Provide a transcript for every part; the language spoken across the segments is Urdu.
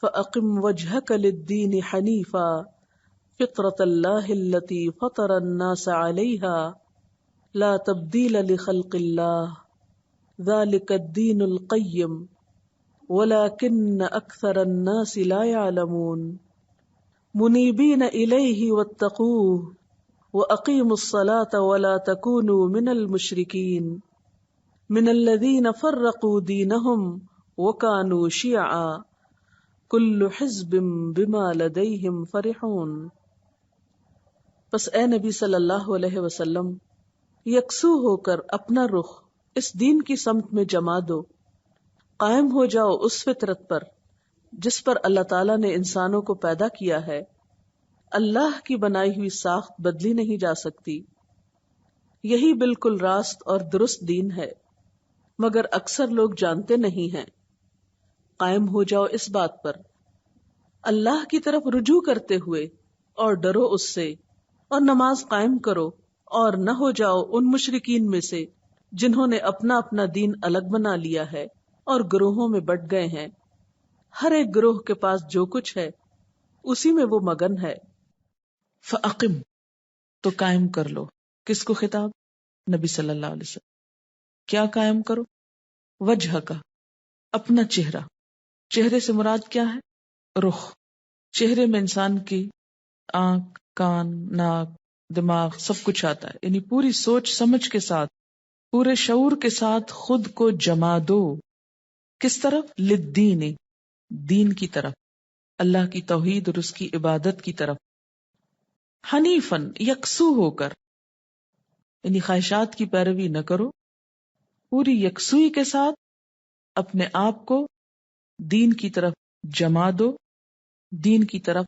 فأقم وجهك للدين حنيفا فطرة الله التي فطر الناس عليها لا تبديل لخلق الله ذلك الدين القيم ولكن أكثر الناس لا يعلمون منيبين إليه واتقوه وأقيموا الصلاة ولا تكونوا من المشركين من الذين فرقوا دينهم وكانوا شيعا كل حزب بما لديهم فرحون۔ پس اے نبی صلی اللہ علیہ وسلم یکسو ہو کر اپنا رخ اس دین کی سمت میں جما دو، قائم ہو جاؤ اس فطرت پر جس پر اللہ تعالیٰ نے انسانوں کو پیدا کیا ہے۔ اللہ کی بنائی ہوئی ساخت بدلی نہیں جا سکتی، یہی بالکل راست اور درست دین ہے، مگر اکثر لوگ جانتے نہیں ہیں۔ قائم ہو جاؤ اس بات پر، اللہ کی طرف رجوع کرتے ہوئے، اور ڈرو اس سے، اور نماز قائم کرو، اور نہ ہو جاؤ ان مشرکین میں سے جنہوں نے اپنا اپنا دین الگ بنا لیا ہے اور گروہوں میں بٹ گئے ہیں۔ ہر ایک گروہ کے پاس جو کچھ ہے اسی میں وہ مگن ہے۔ فَأَقِم، تو قائم کر لو۔ کس کو خطاب؟ نبی صلی اللہ علیہ وسلم۔ کیا قائم کرو؟ وجہ کا، اپنا چہرہ۔ چہرے سے مراد کیا ہے؟ رخ۔ چہرے میں انسان کی آنکھ، کان، ناک، دماغ سب کچھ آتا ہے، یعنی پوری سوچ سمجھ کے ساتھ، پورے شعور کے ساتھ خود کو جما دو۔ کس طرف؟ للدین، دین کی طرف، اللہ کی توحید اور اس کی عبادت کی طرف۔ حنیفن، یکسو ہو کر، یعنی خواہشات کی پیروی نہ کرو، پوری یکسوئی کے ساتھ اپنے آپ کو دین کی طرف جما دو، دین کی طرف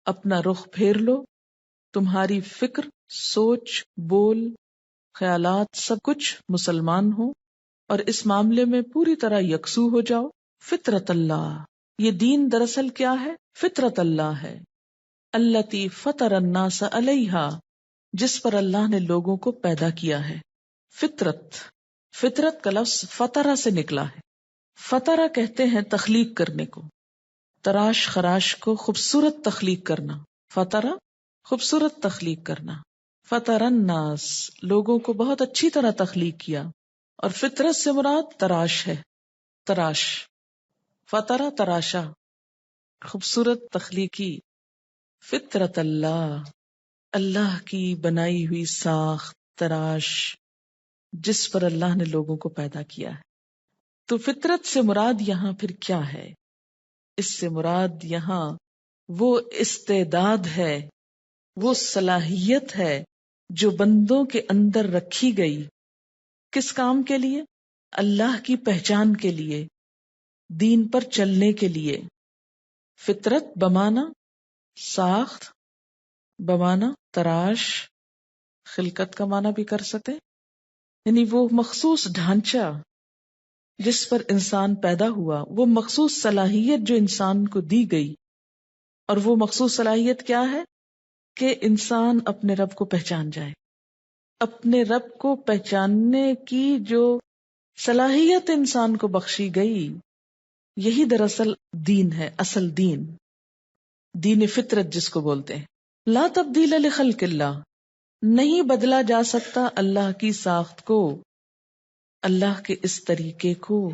اپنا رخ پھیر لو۔ تمہاری فکر، سوچ، بول، خیالات سب کچھ مسلمان ہو، اور اس معاملے میں پوری طرح یکسو ہو جاؤ۔ فطرت اللہ، یہ دین دراصل کیا ہے؟ فطرت اللہ ہے، التی فطر الناس علیہا، جس پر اللہ نے لوگوں کو پیدا کیا ہے۔ فطرت، فطرت کا لفظ فطرہ سے نکلا ہے۔ فطرہ کہتے ہیں تخلیق کرنے کو، تراش خراش کو خوبصورت تخلیق کرنا۔ فطرہ، خوبصورت تخلیق کرنا۔ فطر الناس، لوگوں کو بہت اچھی طرح تخلیق کیا، اور فطرت سے مراد تراش ہے، تراش۔ فطرہ، تراشا، خوبصورت تخلیقی۔ فطرت اللہ، اللہ کی بنائی ہوئی ساخت، تراش، جس پر اللہ نے لوگوں کو پیدا کیا ہے۔ تو فطرت سے مراد یہاں پھر کیا ہے؟ اس سے مراد یہاں وہ استعداد ہے، وہ صلاحیت ہے جو بندوں کے اندر رکھی گئی۔ کس کام کے لیے؟ اللہ کی پہچان کے لیے، دین پر چلنے کے لیے۔ فطرت بمانا ساخت، بمانا تراش، خلقت کا معنی بھی کر سکتے، یعنی وہ مخصوص ڈھانچہ جس پر انسان پیدا ہوا، وہ مخصوص صلاحیت جو انسان کو دی گئی۔ اور وہ مخصوص صلاحیت کیا ہے؟ کہ انسان اپنے رب کو پہچان جائے۔ اپنے رب کو پہچاننے کی جو صلاحیت انسان کو بخشی گئی، یہی دراصل دین ہے، اصل دین، دین فطرت جس کو بولتے ہیں۔ لا تبدیل لخلق اللہ، نہیں بدلا جا سکتا اللہ کی ساخت کو، اللہ کے اس طریقے کو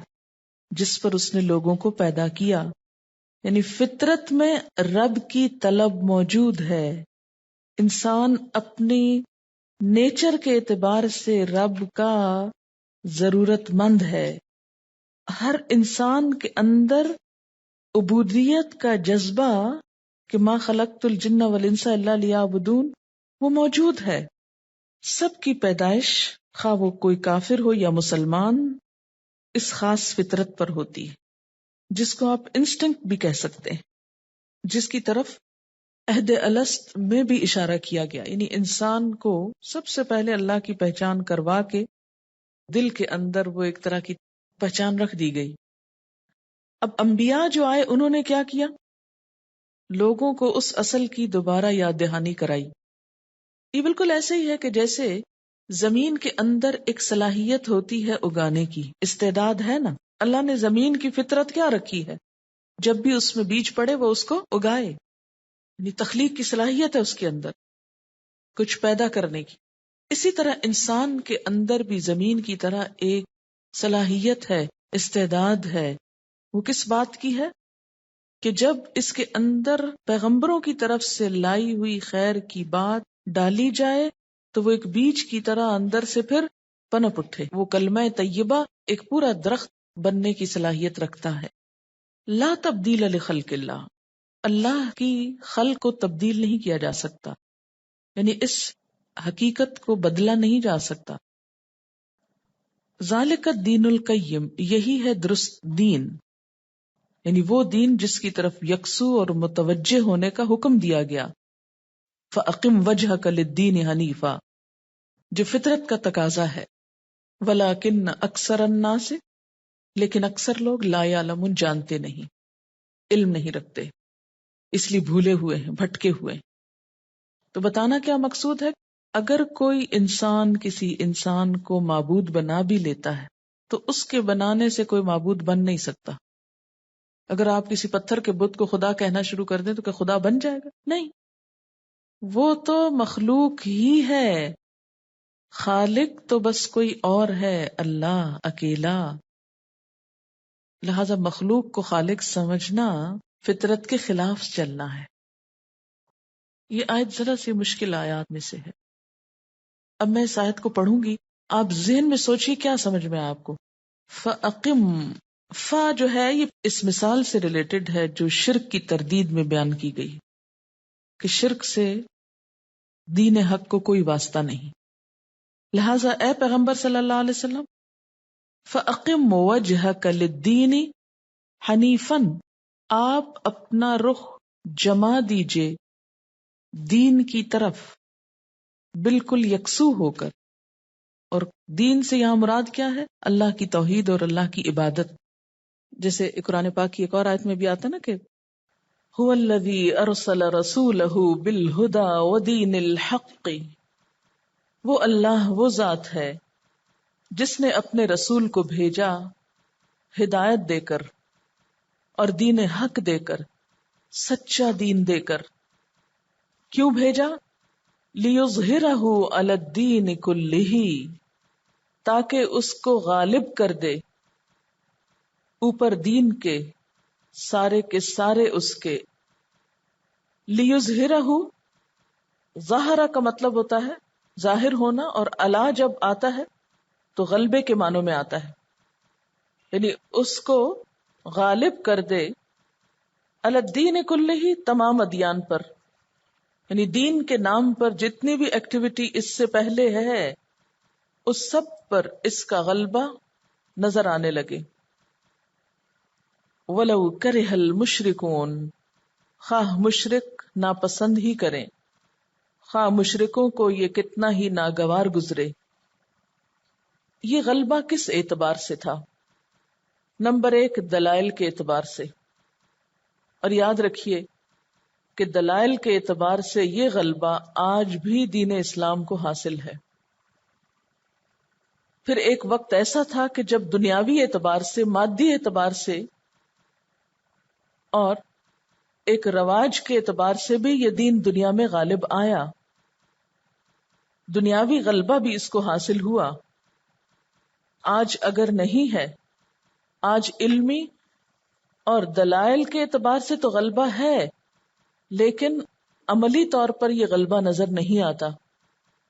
جس پر اس نے لوگوں کو پیدا کیا۔ یعنی فطرت میں رب کی طلب موجود ہے، انسان اپنی نیچر کے اعتبار سے رب کا ضرورت مند ہے۔ ہر انسان کے اندر عبودیت کا جذبہ کہ ما خلقت الجن والانس الا لیعبدون وہ موجود ہے۔ سب کی پیدائش، خواہ وہ کوئی کافر ہو یا مسلمان، اس خاص فطرت پر ہوتی ہے جس کو آپ انسٹنکٹ بھی کہہ سکتے ہیں، جس کی طرف عہد الست میں بھی اشارہ کیا گیا۔ یعنی انسان کو سب سے پہلے اللہ کی پہچان کروا کے دل کے اندر وہ ایک طرح کی پہچان رکھ دی گئی۔ اب انبیاء جو آئے انہوں نے کیا کیا؟ لوگوں کو اس اصل کی دوبارہ یاد دہانی کرائی۔ یہ بالکل ایسے ہی ہے کہ جیسے زمین کے اندر ایک صلاحیت ہوتی ہے اگانے کی، استعداد ہے نا۔ اللہ نے زمین کی فطرت کیا رکھی ہے؟ جب بھی اس میں بیج پڑے وہ اس کو اگائے، یعنی تخلیق کی صلاحیت ہے اس کے اندر، کچھ پیدا کرنے کی. اسی طرح انسان کے اندر بھی زمین کی طرح ایک صلاحیت ہے، استعداد ہے. وہ کس بات کی ہے؟ کہ جب اس کے اندر پیغمبروں کی طرف سے لائی ہوئی خیر کی بات ڈالی جائے تو وہ ایک بیج کی طرح اندر سے پھر پنپ اٹھے. وہ کلمہ طیبہ ایک پورا درخت بننے کی صلاحیت رکھتا ہے. لا تبدیل لخلق اللہ، اللہ کی خلق کو تبدیل نہیں کیا جا سکتا، یعنی اس حقیقت کو بدلا نہیں جا سکتا. ذالک الدین القیم، یہی ہے درست دین، یعنی وہ دین جس کی طرف یکسو اور متوجہ ہونے کا حکم دیا گیا. فَأَقِمْ وَجْهَكَ لِلدِّينِ حَنِيفًا، جو فطرت کا تقاضا ہے. وَلَكِنَّ أَكْثَرَ النَّاسِ، لیکن اکثر لوگ لا یعلمون، جانتے نہیں، علم نہیں رکھتے، اس لیے بھولے ہوئے ہیں، بھٹکے ہوئے ہیں. تو بتانا کیا مقصود ہے؟ اگر کوئی انسان کسی انسان کو معبود بنا بھی لیتا ہے تو اس کے بنانے سے کوئی معبود بن نہیں سکتا. اگر آپ کسی پتھر کے بت کو خدا کہنا شروع کر دیں تو کیا خدا بن جائے گا؟ نہیں، وہ تو مخلوق ہی ہے. خالق تو بس کوئی اور ہے، اللہ اکیلا. لہذا مخلوق کو خالق سمجھنا فطرت کے خلاف چلنا ہے. یہ آیت ذرا سی مشکل آیات میں سے ہے. اب میں اس آیت کو پڑھوں گی، آپ ذہن میں سوچیے کیا سمجھ میں آپ کو. فَأَقِمْ، فا جو ہے یہ اس مثال سے ریلیٹڈ ہے جو شرک کی تردید میں بیان کی گئی کہ شرک سے دین حق کو کوئی واسطہ نہیں. لہٰذا اے پیغمبر صلی اللہ علیہ وسلم، فَأَقِمْ وَجْهَكَ لِلدِّينِ حَنِيفًا، آپ اپنا رخ جما دیجئے دین کی طرف بالکل یکسو ہو کر. اور دین سے یہاں مراد کیا ہے؟ اللہ کی توحید اور اللہ کی عبادت. جیسے قرآن پاک کی ایک اور آیت میں بھی آتا نا کہ هو الذی ارسل رسولہ بالہدی ودین الحق، وہ اللہ وہ ذات ہے جس نے اپنے رسول کو بھیجا ہدایت دے کر اور دین حق دے کر، سچا دین دے کر. کیوں بھیجا؟ لیظہرہ علی الدین کلہ، تاکہ اس کو غالب کر دے اوپر دین کے سارے اس کے. لیظہرہ، ظاہرہ کا مطلب ہوتا ہے ظاہر ہونا، اور علا جب آتا ہے تو غلبے کے معنوں میں آتا ہے، یعنی اس کو غالب کر دے علی الدین کلہ، تمام ادیان پر. یعنی دین کے نام پر جتنی بھی ایکٹیویٹی اس سے پہلے ہے اس سب پر اس کا غلبہ نظر آنے لگے. وَلَوْ كَرِهَ الْمُشْرِكُونَ، خواہ مشرک ناپسند ہی کریں، خواہ مشرکوں کو یہ کتنا ہی ناگوار گزرے. یہ غلبہ کس اعتبار سے تھا؟ نمبر 1 دلائل کے اعتبار سے. اور یاد رکھیے کہ دلائل کے اعتبار سے یہ غلبہ آج بھی دین اسلام کو حاصل ہے. پھر ایک وقت ایسا تھا کہ جب دنیاوی اعتبار سے، مادی اعتبار سے اور ایک رواج کے اعتبار سے بھی یہ دین دنیا میں غالب آیا، دنیاوی غلبہ بھی اس کو حاصل ہوا. آج اگر نہیں ہے، آج علمی اور دلائل کے اعتبار سے تو غلبہ ہے، لیکن عملی طور پر یہ غلبہ نظر نہیں آتا.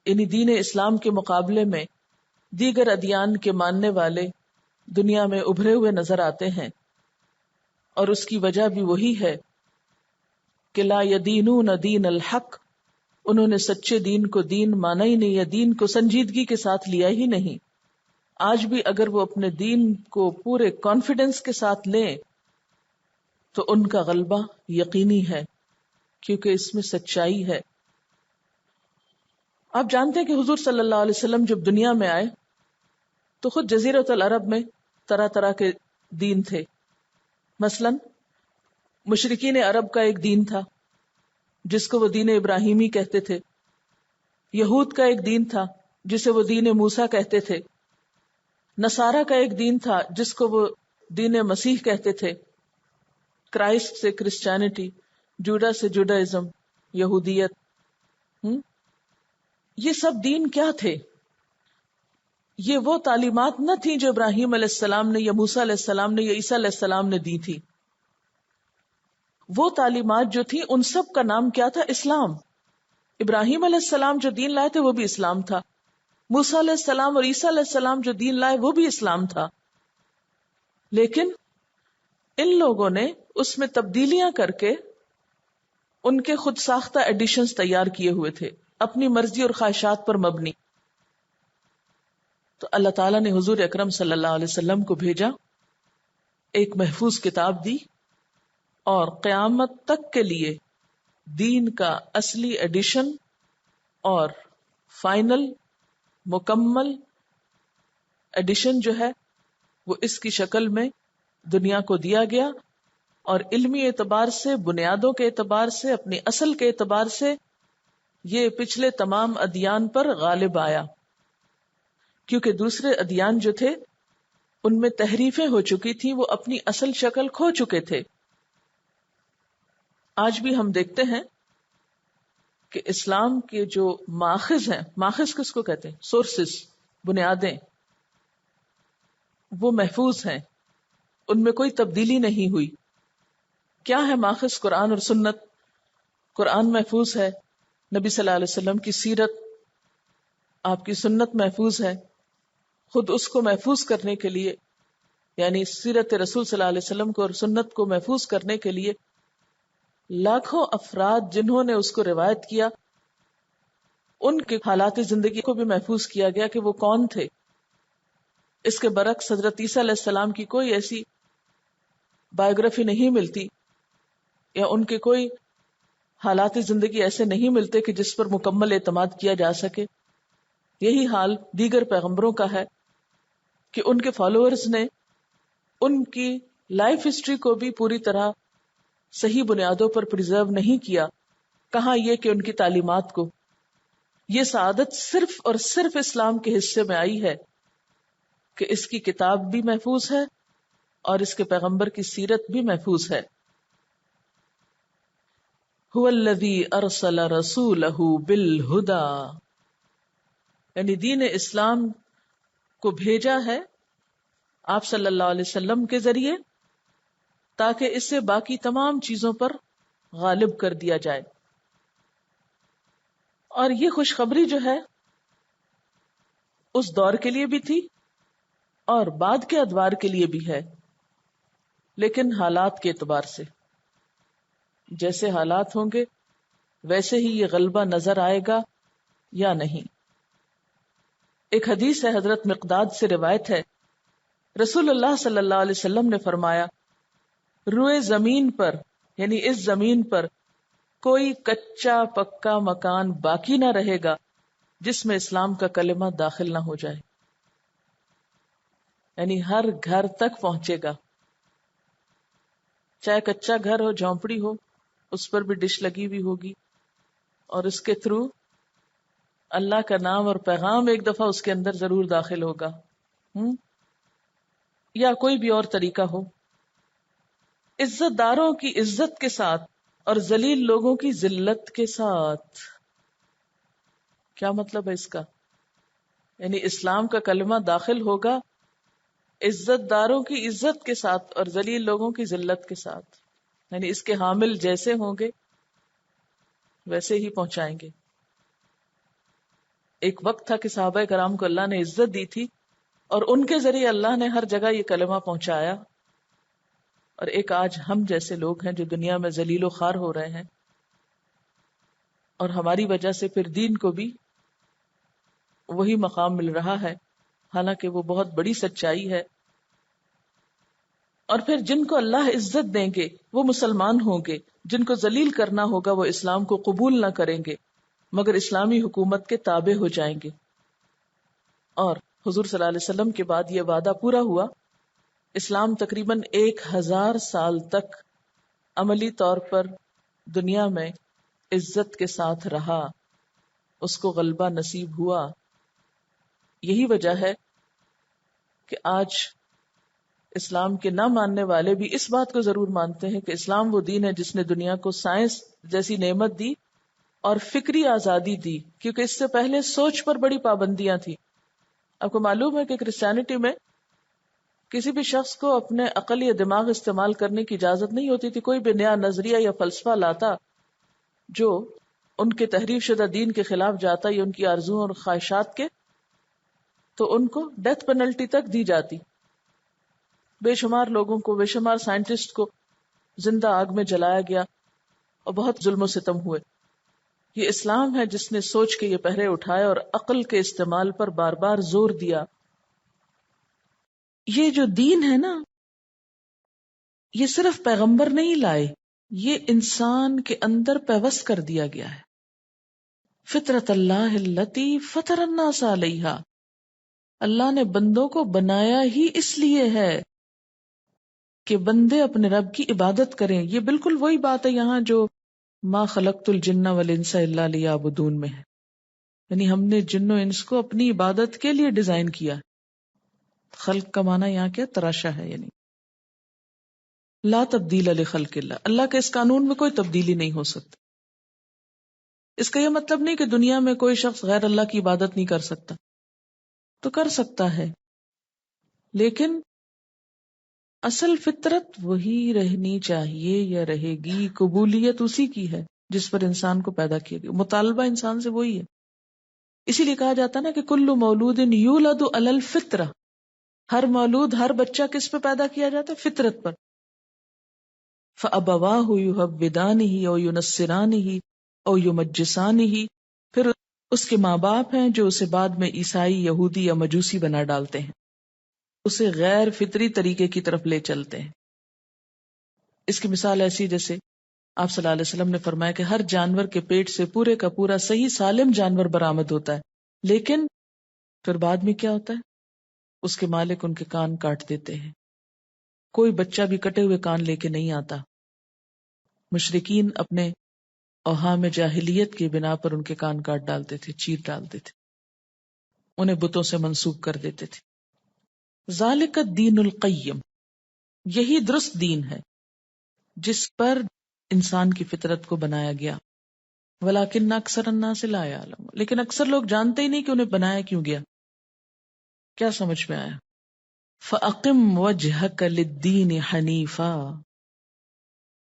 یعنی دین اسلام کے مقابلے میں دیگر ادیان کے ماننے والے دنیا میں ابھرے ہوئے نظر آتے ہیں، اور اس کی وجہ بھی وہی ہے کہ لا یدینون دین الحق، انہوں نے سچے دین کو دین مانا ہی نہیں، یا دین کو سنجیدگی کے ساتھ لیا ہی نہیں. آج بھی اگر وہ اپنے دین کو پورے کانفیڈنس کے ساتھ لیں تو ان کا غلبہ یقینی ہے، کیونکہ اس میں سچائی ہے. آپ جانتے ہیں کہ حضور صلی اللہ علیہ وسلم جب دنیا میں آئے تو خود جزیرۃ العرب میں طرح طرح کے دین تھے. مثلا مشرکین عرب کا ایک دین تھا جس کو وہ دین ابراہیمی کہتے تھے. یہود کا ایک دین تھا جسے وہ دین موسیٰ کہتے تھے. نصارہ کا ایک دین تھا جس کو وہ دین مسیح کہتے تھے. کرائسٹ سے کرسچینٹی، جوڈا سے جوڈائزم، یہودیت، یہ سب دین کیا تھے؟ یہ وہ تعلیمات نہ تھیں جو ابراہیم علیہ السلام نے یا موسیٰ علیہ السلام نے یا عیسیٰ علیہ السلام نے دی تھی. وہ تعلیمات جو تھیں ان سب کا نام کیا تھا؟ اسلام. ابراہیم علیہ السلام جو دین لائے تھے وہ بھی اسلام تھا، موسیٰ علیہ السلام اور عیسیٰ علیہ السلام جو دین لائے وہ بھی اسلام تھا. لیکن ان لوگوں نے اس میں تبدیلیاں کر کے ان کے خود ساختہ ایڈیشنز تیار کیے ہوئے تھے، اپنی مرضی اور خواہشات پر مبنی. تو اللہ تعالیٰ نے حضور اکرم صلی اللہ علیہ وسلم کو بھیجا، ایک محفوظ کتاب دی، اور قیامت تک کے لیے دین کا اصلی ایڈیشن اور فائنل مکمل ایڈیشن جو ہے وہ اس کی شکل میں دنیا کو دیا گیا، اور علمی اعتبار سے، بنیادوں کے اعتبار سے، اپنی اصل کے اعتبار سے یہ پچھلے تمام ادیان پر غالب آیا، کیونکہ دوسرے ادیان جو تھے ان میں تحریفیں ہو چکی تھیں، وہ اپنی اصل شکل کھو چکے تھے. آج بھی ہم دیکھتے ہیں کہ اسلام کے جو ماخذ ہیں، ماخذ کس کو کہتے ہیں؟ سورسز، بنیادیں، وہ محفوظ ہیں، ان میں کوئی تبدیلی نہیں ہوئی. کیا ہے ماخذ؟ قرآن اور سنت. قرآن محفوظ ہے، نبی صلی اللہ علیہ وسلم کی سیرت، آپ کی سنت محفوظ ہے. خود اس کو محفوظ کرنے کے لیے، یعنی سیرت رسول صلی اللہ علیہ وسلم کو اور سنت کو محفوظ کرنے کے لیے لاکھوں افراد جنہوں نے اس کو روایت کیا، ان کے حالات زندگی کو بھی محفوظ کیا گیا کہ وہ کون تھے. اس کے برعکس حضرت عیسیٰ علیہ السلام کی کوئی ایسی بایوگرافی نہیں ملتی، یا ان کے کوئی حالات زندگی ایسے نہیں ملتے کہ جس پر مکمل اعتماد کیا جا سکے. یہی حال دیگر پیغمبروں کا ہے کہ ان کے فالوورز نے ان کی لائف ہسٹری کو بھی پوری طرح صحیح بنیادوں پر پریزرو نہیں کیا. کہاں یہ کہ ان کی تعلیمات کو. یہ سعادت صرف اور صرف اسلام کے حصے میں آئی ہے کہ اس کی کتاب بھی محفوظ ہے اور اس کے پیغمبر کی سیرت بھی محفوظ ہے. هو الذی ارسل رسولہ بالہدی، یعنی دین اسلام کو بھیجا ہے آپ صلی اللہ علیہ وسلم کے ذریعے تاکہ اسے باقی تمام چیزوں پر غالب کر دیا جائے. اور یہ خوشخبری جو ہے اس دور کے لیے بھی تھی اور بعد کے ادوار کے لیے بھی ہے، لیکن حالات کے اعتبار سے جیسے حالات ہوں گے ویسے ہی یہ غلبہ نظر آئے گا یا نہیں. ایک حدیث ہے، حضرت مقداد سے روایت ہے، رسول اللہ صلی اللہ علیہ وسلم نے فرمایا، روئے زمین پر، یعنی اس زمین پر کوئی کچا پکا مکان باقی نہ رہے گا جس میں اسلام کا کلمہ داخل نہ ہو جائے. یعنی ہر گھر تک پہنچے گا، چاہے کچا گھر ہو، جھونپڑی ہو، اس پر بھی ڈش لگی ہوئی ہوگی، اور اس کے تھرو اللہ کا نام اور پیغام ایک دفعہ اس کے اندر ضرور داخل ہوگا، یا کوئی بھی اور طریقہ ہو. عزت داروں کی عزت کے ساتھ اور ذلیل لوگوں کی ذلت کے ساتھ. کیا مطلب ہے اس کا؟ یعنی اسلام کا کلمہ داخل ہوگا عزت داروں کی عزت کے ساتھ اور ذلیل لوگوں کی ذلت کے ساتھ. یعنی اس کے حامل جیسے ہوں گے ویسے ہی پہنچائیں گے. ایک وقت تھا کہ صحابہ کرام کو اللہ نے عزت دی تھی اور ان کے ذریعے اللہ نے ہر جگہ یہ کلمہ پہنچایا، اور ایک آج ہم جیسے لوگ ہیں جو دنیا میں ذلیل و خوار ہو رہے ہیں، اور ہماری وجہ سے پھر دین کو بھی وہی مقام مل رہا ہے، حالانکہ وہ بہت بڑی سچائی ہے. اور پھر جن کو اللہ عزت دیں گے وہ مسلمان ہوں گے، جن کو ذلیل کرنا ہوگا وہ اسلام کو قبول نہ کریں گے مگر اسلامی حکومت کے تابع ہو جائیں گے. اور حضور صلی اللہ علیہ وسلم کے بعد یہ وعدہ پورا ہوا. اسلام تقریباً 1000 سال تک عملی طور پر دنیا میں عزت کے ساتھ رہا، اس کو غلبہ نصیب ہوا. یہی وجہ ہے کہ آج اسلام کے نہ ماننے والے بھی اس بات کو ضرور مانتے ہیں کہ اسلام وہ دین ہے جس نے دنیا کو سائنس جیسی نعمت دی اور فکری آزادی دی، کیونکہ اس سے پہلے سوچ پر بڑی پابندیاں تھیں۔ آپ کو معلوم ہے کہ کرسچینٹی میں کسی بھی شخص کو اپنے عقل یا دماغ استعمال کرنے کی اجازت نہیں ہوتی تھی۔ کوئی بھی نیا نظریہ یا فلسفہ لاتا جو ان کے تحریف شدہ دین کے خلاف جاتا یا ان کی آرزوؤں اور خواہشات کے، تو ان کو ڈیتھ پینلٹی تک دی جاتی۔ بے شمار لوگوں کو، بے شمار سائنٹسٹ کو زندہ آگ میں جلایا گیا اور بہت ظلم و ستم ہوئے۔ یہ اسلام ہے جس نے سوچ کے یہ پہرے اٹھائے اور عقل کے استعمال پر بار بار زور دیا۔ یہ جو دین ہے نا، یہ صرف پیغمبر نہیں لائے، یہ انسان کے اندر پیوست کر دیا گیا ہے۔ فطرت اللہ التی فطر الناس علیہا، اللہ نے بندوں کو بنایا ہی اس لیے ہے کہ بندے اپنے رب کی عبادت کریں۔ یہ بالکل وہی بات ہے یہاں جو ما خلقت الجن والانس الا لیعبدون میں ہے، یعنی ہم نے جن و انس کو اپنی عبادت کے لیے ڈیزائن کیا۔ خلق کا معنی یہاں کیا؟ تراشا ہے، یعنی لا تبدیل لخلق اللہ، اللہ کے اس قانون میں کوئی تبدیلی نہیں ہو سکتی۔ اس کا یہ مطلب نہیں کہ دنیا میں کوئی شخص غیر اللہ کی عبادت نہیں کر سکتا، تو کر سکتا ہے، لیکن اصل فطرت وہی رہنی چاہیے یا رہے گی، قبولیت اسی کی ہے جس پر انسان کو پیدا کیا گیا، مطالبہ انسان سے وہی ہے۔ اسی لیے کہا جاتا نا کہ کل مولود یولد علی الفطرہ، ہر مولود، ہر بچہ کس پہ پیدا کیا جاتا ہے؟ فطرت پر۔ فَأَبَوَاهُ يُهَوِّدَانِهِ أَوْ يُنَصِّرَانِهِ أَوْ يُمَجِّسَانِهِ، پھر اس کے ماں باپ ہیں جو اسے بعد میں عیسائی، یہودی یا مجوسی بنا ڈالتے ہیں، اسے غیر فطری طریقے کی طرف لے چلتے ہیں۔ اس کی مثال ایسی جیسے آپ صلی اللہ علیہ وسلم نے فرمایا کہ ہر جانور کے پیٹ سے پورے کا پورا صحیح سالم جانور برآمد ہوتا ہے، لیکن پھر بعد میں کیا ہوتا ہے؟ اس کے مالک ان کے کان کاٹ دیتے ہیں۔ کوئی بچہ بھی کٹے ہوئے کان لے کے نہیں آتا۔ مشرکین اپنے اوہام جاہلیت کی بنا پر ان کے کان کاٹ ڈالتے تھے، چیر ڈالتے تھے، انہیں بتوں سے منسوب کر دیتے تھے۔ ذالک الدین القیم، یہی درست دین ہے جس پر انسان کی فطرت کو بنایا گیا۔ ولیکن اکثر الناس لا یعلمون، لیکن اکثر لوگ جانتے ہی نہیں کہ انہیں بنایا کیوں گیا۔ کیا سمجھ میں آیا؟ فَأَقِمْ وَجْهَكَ لِلدِّينِ حَنِيفًا،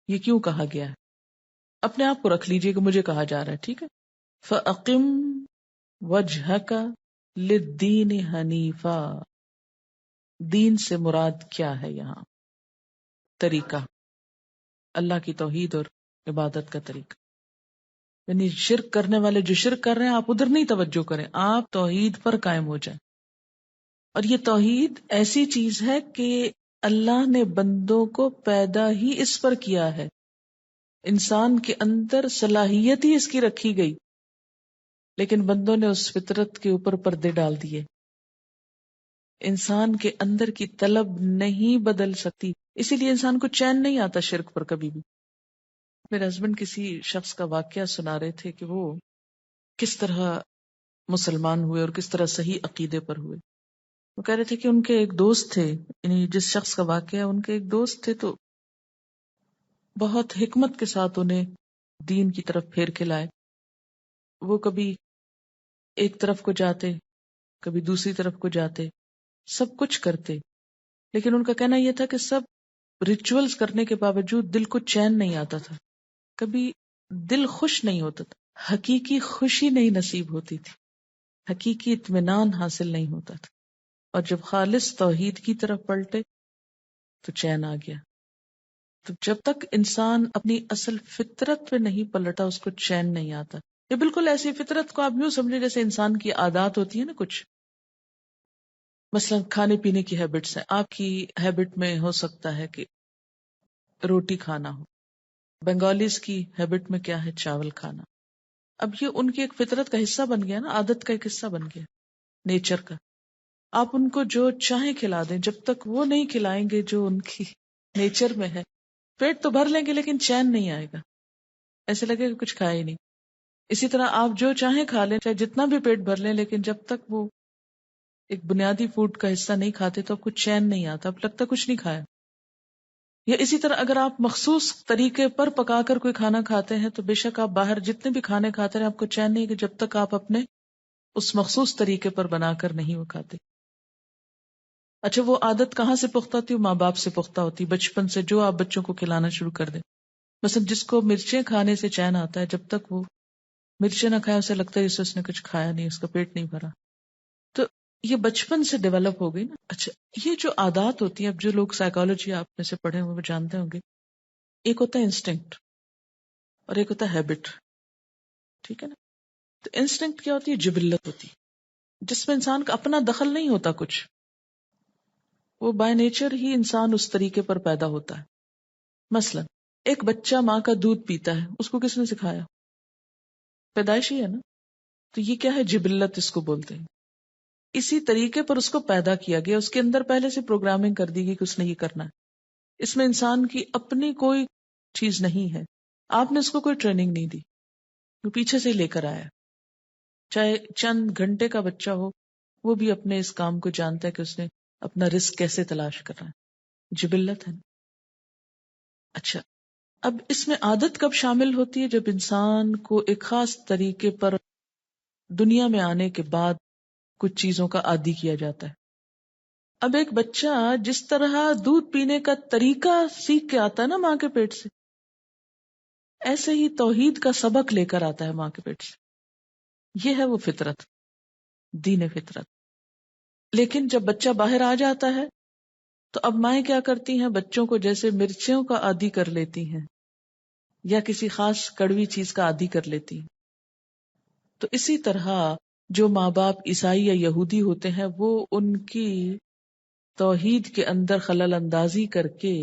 یہ کیوں کہا گیا ہے؟ اپنے آپ کو رکھ لیجئے کہ مجھے کہا جا رہا ہے، ٹھیک ہے؟ فَأَقِمْ وَجْهَكَ لِلدِّينِ حَنِيفًا، دین سے مراد کیا ہے یہاں؟ طریقہ، اللہ کی توحید اور عبادت کا طریقہ۔ یعنی شرک کرنے والے جو شرک کر رہے ہیں، آپ ادھر نہیں توجہ کریں، آپ توحید پر قائم ہو جائیں۔ اور یہ توحید ایسی چیز ہے کہ اللہ نے بندوں کو پیدا ہی اس پر کیا ہے، انسان کے اندر صلاحیت ہی اس کی رکھی گئی، لیکن بندوں نے اس فطرت کے اوپر پردے ڈال دیے۔ انسان کے اندر کی طلب نہیں بدل سکتی، اسی لیے انسان کو چین نہیں آتا شرک پر کبھی بھی۔ میرے ہسبینڈ کسی شخص کا واقعہ سنا رہے تھے کہ وہ کس طرح مسلمان ہوئے اور کس طرح صحیح عقیدے پر ہوئے۔ وہ کہہ رہے تھے کہ ان کے ایک دوست تھے، یعنی جس شخص کا واقعہ ہے ان کے ایک دوست تھے، تو بہت حکمت کے ساتھ انہیں دین کی طرف پھیر کے لائے۔ وہ کبھی ایک طرف کو جاتے، کبھی دوسری طرف کو جاتے، سب کچھ کرتے، لیکن ان کا کہنا یہ تھا کہ سب ریچولز کرنے کے باوجود دل کو چین نہیں آتا تھا، کبھی دل خوش نہیں ہوتا تھا، حقیقی خوشی نہیں نصیب ہوتی تھی، حقیقی اطمینان حاصل نہیں ہوتا تھا۔ اور جب خالص توحید کی طرف پلٹے تو چین آ گیا۔ تو جب تک انسان اپنی اصل فطرت پہ نہیں پلٹا، اس کو چین نہیں آتا۔ یہ بالکل ایسی فطرت کو آپ یوں سمجھے جیسے انسان کی عادات ہوتی ہے نا کچھ، مثلا کھانے پینے کی ہیبٹس ہیں۔ آپ کی ہیبٹ میں ہو سکتا ہے کہ روٹی کھانا ہو، بنگالیز کی ہیبٹ میں کیا ہے؟ چاول کھانا۔ اب یہ ان کی ایک فطرت کا حصہ بن گیا نا، عادت کا ایک حصہ بن گیا، نیچر کا۔ آپ ان کو جو چاہیں کھلا دیں، جب تک وہ نہیں کھلائیں گے جو ان کی نیچر میں ہے، پیٹ تو بھر لیں گے لیکن چین نہیں آئے گا، ایسے لگے کہ کچھ کھایا ہی نہیں۔ اسی طرح آپ جو چاہیں کھا لیں، چاہے جتنا بھی پیٹ بھر لیں، لیکن جب تک وہ ایک بنیادی فوڈ کا حصہ نہیں کھاتے تو آپ کو چین نہیں آتا، اب لگتا کچھ نہیں کھایا. یا اسی طرح اگر آپ مخصوص طریقے پر پکا کر کوئی کھانا کھاتے ہیں تو بے شک آپ باہر جتنے بھی کھانے کھاتے ہیں آپ کو چین نہیں کہ جب تک آپ اپنے اس مخصوص طریقے پر بنا کر نہیں وہ کھاتے. اچھا وہ عادت کہاں سے پختہ ہوتی ہے؟ ماں باپ سے پختہ ہوتی، بچپن سے جو آپ بچوں کو کھلانا شروع کر دیں. مثلا جس کو مرچیں کھانے سے چین آتا ہے، جب تک وہ مرچیں نہ کھائے اسے لگتا ہے جسے اس نے کچھ کھایا نہیں، اس کا پیٹ نہیں بھرا. تو یہ بچپن سے ڈیولپ ہو گئی نا. اچھا یہ جو عادات ہوتی ہیں، اب جو لوگ سائیکالوجی آپ میں سے پڑھے ہوئے وہ جانتے ہوں گے، ایک ہوتا ہے انسٹنکٹ اور ایک ہوتا ہے ہیبٹ. ٹھیک ہے نا؟ تو انسٹنکٹ کیا ہوتی ہے؟ جبلت ہوتی ہے، جس میں انسان کا اپنا دخل نہیں ہوتا کچھ، وہ بائی نیچر ہی انسان اس طریقے پر پیدا ہوتا ہے. مثلا ایک بچہ ماں کا دودھ پیتا ہے، اس کو کس نے سکھایا؟ پیدائشی ہے نا. تو یہ کیا ہے؟ جبلت اس کو بولتے ہیں. اسی طریقے پر اس کو پیدا کیا گیا، اس کے اندر پہلے سے پروگرامنگ کر دی گئی کہ اس نے یہ کرنا ہے. اس میں انسان کی اپنی کوئی چیز نہیں ہے، آپ نے اس کو کوئی ٹریننگ نہیں دی، وہ پیچھے سے ہی لے کر آیا. چاہے چند گھنٹے کا بچہ ہو، وہ بھی اپنے اس کام کو جانتا ہے کہ اس نے اپنا رزق کیسے تلاش کرنا ہے. جبلت ہے. اچھا اب اس میں عادت کب شامل ہوتی ہے؟ جب انسان کو ایک خاص طریقے پر دنیا میں آنے کے بعد کچھ چیزوں کا عادی کیا جاتا ہے. اب ایک بچہ جس طرح دودھ پینے کا طریقہ سیکھ کے آتا ہے نا ماں کے پیٹ سے، ایسے ہی توحید کا سبق لے کر آتا ہے ماں کے پیٹ سے. یہ ہے وہ فطرت، دین فطرت. لیکن جب بچہ باہر آ جاتا ہے تو اب مائیں کیا کرتی ہیں؟ بچوں کو جیسے مرچیوں کا عادی کر لیتی ہیں یا کسی خاص کڑوی چیز کا عادی کر لیتی ہیں. تو اسی طرح جو ماں باپ عیسائی یا یہودی ہوتے ہیں وہ ان کی توحید کے اندر خلل اندازی کر کے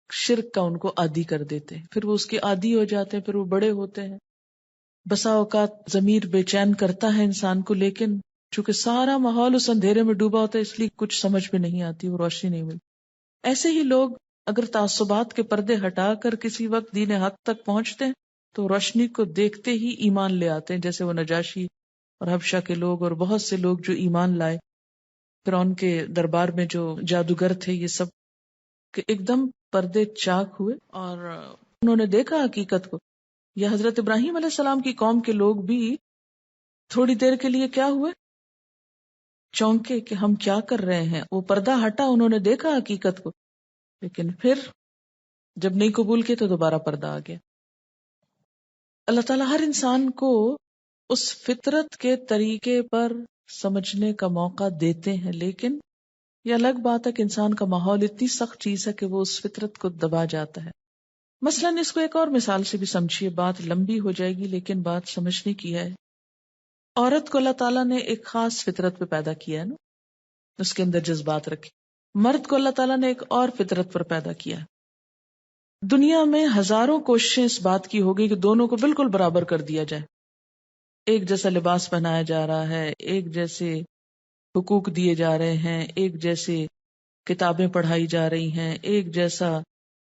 شرک کا ان کو عادی کر دیتے ہیں، پھر وہ اس کے عادی ہو جاتے ہیں، پھر وہ بڑے ہوتے ہیں. بسا اوقات ضمیر بے چین کرتا ہے انسان کو، لیکن چونکہ سارا ماحول اس اندھیرے میں ڈوبا ہوتا ہے اس لیے کچھ سمجھ میں نہیں آتی، وہ روشنی نہیں ملتی. ایسے ہی لوگ اگر تعصبات کے پردے ہٹا کر کسی وقت دین حق تک پہنچتے ہیں تو روشنی کو دیکھتے ہی ایمان لے آتے ہیں، جیسے وہ نجاشی اور حبشہ کے لوگ اور بہت سے لوگ جو ایمان لائے فرعون کے دربار میں، جو جادوگر تھے، یہ سب کہ ایک دم پردے چاک ہوئے اور انہوں نے دیکھا حقیقت کو. یا حضرت ابراہیم علیہ السلام کی قوم کے لوگ بھی تھوڑی دیر کے لیے کیا ہوئے؟ چونکے کہ ہم کیا کر رہے ہیں. وہ پردہ ہٹا، انہوں نے دیکھا حقیقت کو، لیکن پھر جب نہیں قبول کیا تو دوبارہ پردہ آ گیا. اللہ تعالیٰ ہر انسان کو اس فطرت کے طریقے پر سمجھنے کا موقع دیتے ہیں، لیکن یہ الگ بات ہے کہ انسان کا ماحول اتنی سخت چیز ہے کہ وہ اس فطرت کو دبا جاتا ہے. مثلاً اس کو ایک اور مثال سے بھی سمجھیے، بات لمبی ہو جائے گی لیکن بات سمجھنے کی ہے. عورت کو اللہ تعالیٰ نے ایک خاص فطرت پہ پیدا کیا ہے نا، اس کے اندر جذبات رکھے. مرد کو اللہ تعالیٰ نے ایک اور فطرت پر پیدا کیا ہے. دنیا میں ہزاروں کوششیں اس بات کی ہو گئی کہ دونوں کو بالکل برابر کر دیا جائے. ایک جیسا لباس پہنایا جا رہا ہے، ایک جیسے حقوق دیے جا رہے ہیں، ایک جیسے کتابیں پڑھائی جا رہی ہیں، ایک جیسا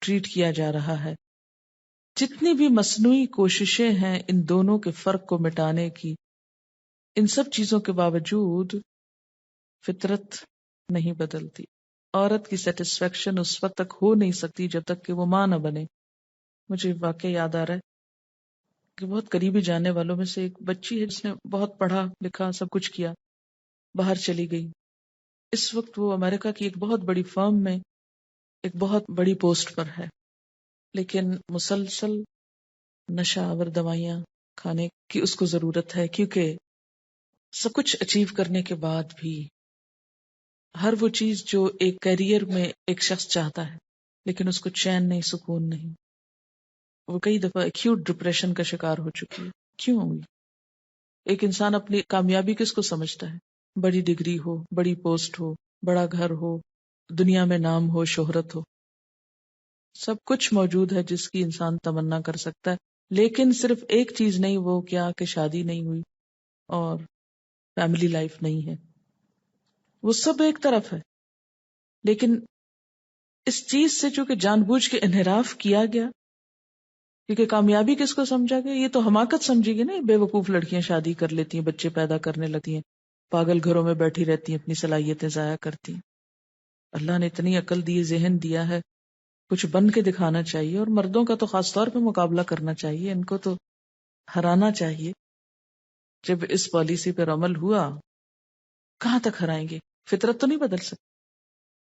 ٹریٹ کیا جا رہا ہے. جتنی بھی مصنوعی کوششیں ہیں ان دونوں کے فرق کو مٹانے کی، ان سب چیزوں کے باوجود فطرت نہیں بدلتی. عورت کی سیٹسفیکشن اس وقت تک ہو نہیں سکتی جب تک کہ وہ ماں نہ بنے. مجھے واقعہ یاد آ رہا ہے کہ بہت قریبی جاننے والوں میں سے ایک بچی ہے جس نے بہت پڑھا لکھا، سب کچھ کیا، باہر چلی گئی. اس وقت وہ امریکہ کی ایک بہت بڑی فرم میں ایک بہت بڑی پوسٹ پر ہے، لیکن مسلسل نشہ آور دوائیاں کھانے کی اس کو ضرورت ہے، کیونکہ سب کچھ اچیو کرنے کے بعد بھی ہر وہ چیز جو ایک کیریئر میں ایک شخص چاہتا ہے لیکن اس کو چین نہیں، سکون نہیں. وہ کئی دفعہ ایکیوٹ ڈپریشن کا شکار ہو چکی ہے. کیوں ہوئی؟ ایک انسان اپنی کامیابی کس کو سمجھتا ہے؟ بڑی ڈگری ہو، بڑی پوسٹ ہو، بڑا گھر ہو، دنیا میں نام ہو، شہرت ہو. سب کچھ موجود ہے جس کی انسان تمنا کر سکتا ہے، لیکن صرف ایک چیز نہیں، وہ کیا کہ شادی نہیں ہوئی اور فیملی لائف نہیں ہے. وہ سب ایک طرف ہے، لیکن اس چیز سے چونکہ جان بوجھ کے انحراف کیا گیا، کیونکہ کامیابی کس کو سمجھا گیا؟ یہ تو حماقت سمجھی گئی نا. بے وقوف لڑکیاں شادی کر لیتی ہیں، بچے پیدا کرنے لگتی ہیں، پاگل گھروں میں بیٹھی رہتی ہیں، اپنی صلاحیتیں ضائع کرتی ہیں. اللہ نے اتنی عقل دی، ذہن دیا ہے، کچھ بن کے دکھانا چاہیے. اور مردوں کا تو خاص طور پہ مقابلہ کرنا چاہیے، ان کو تو ہرانا چاہیے. جب اس پالیسی پر عمل ہوا، کہاں تک ہرائیں گے؟ فطرت تو نہیں بدل سکتے،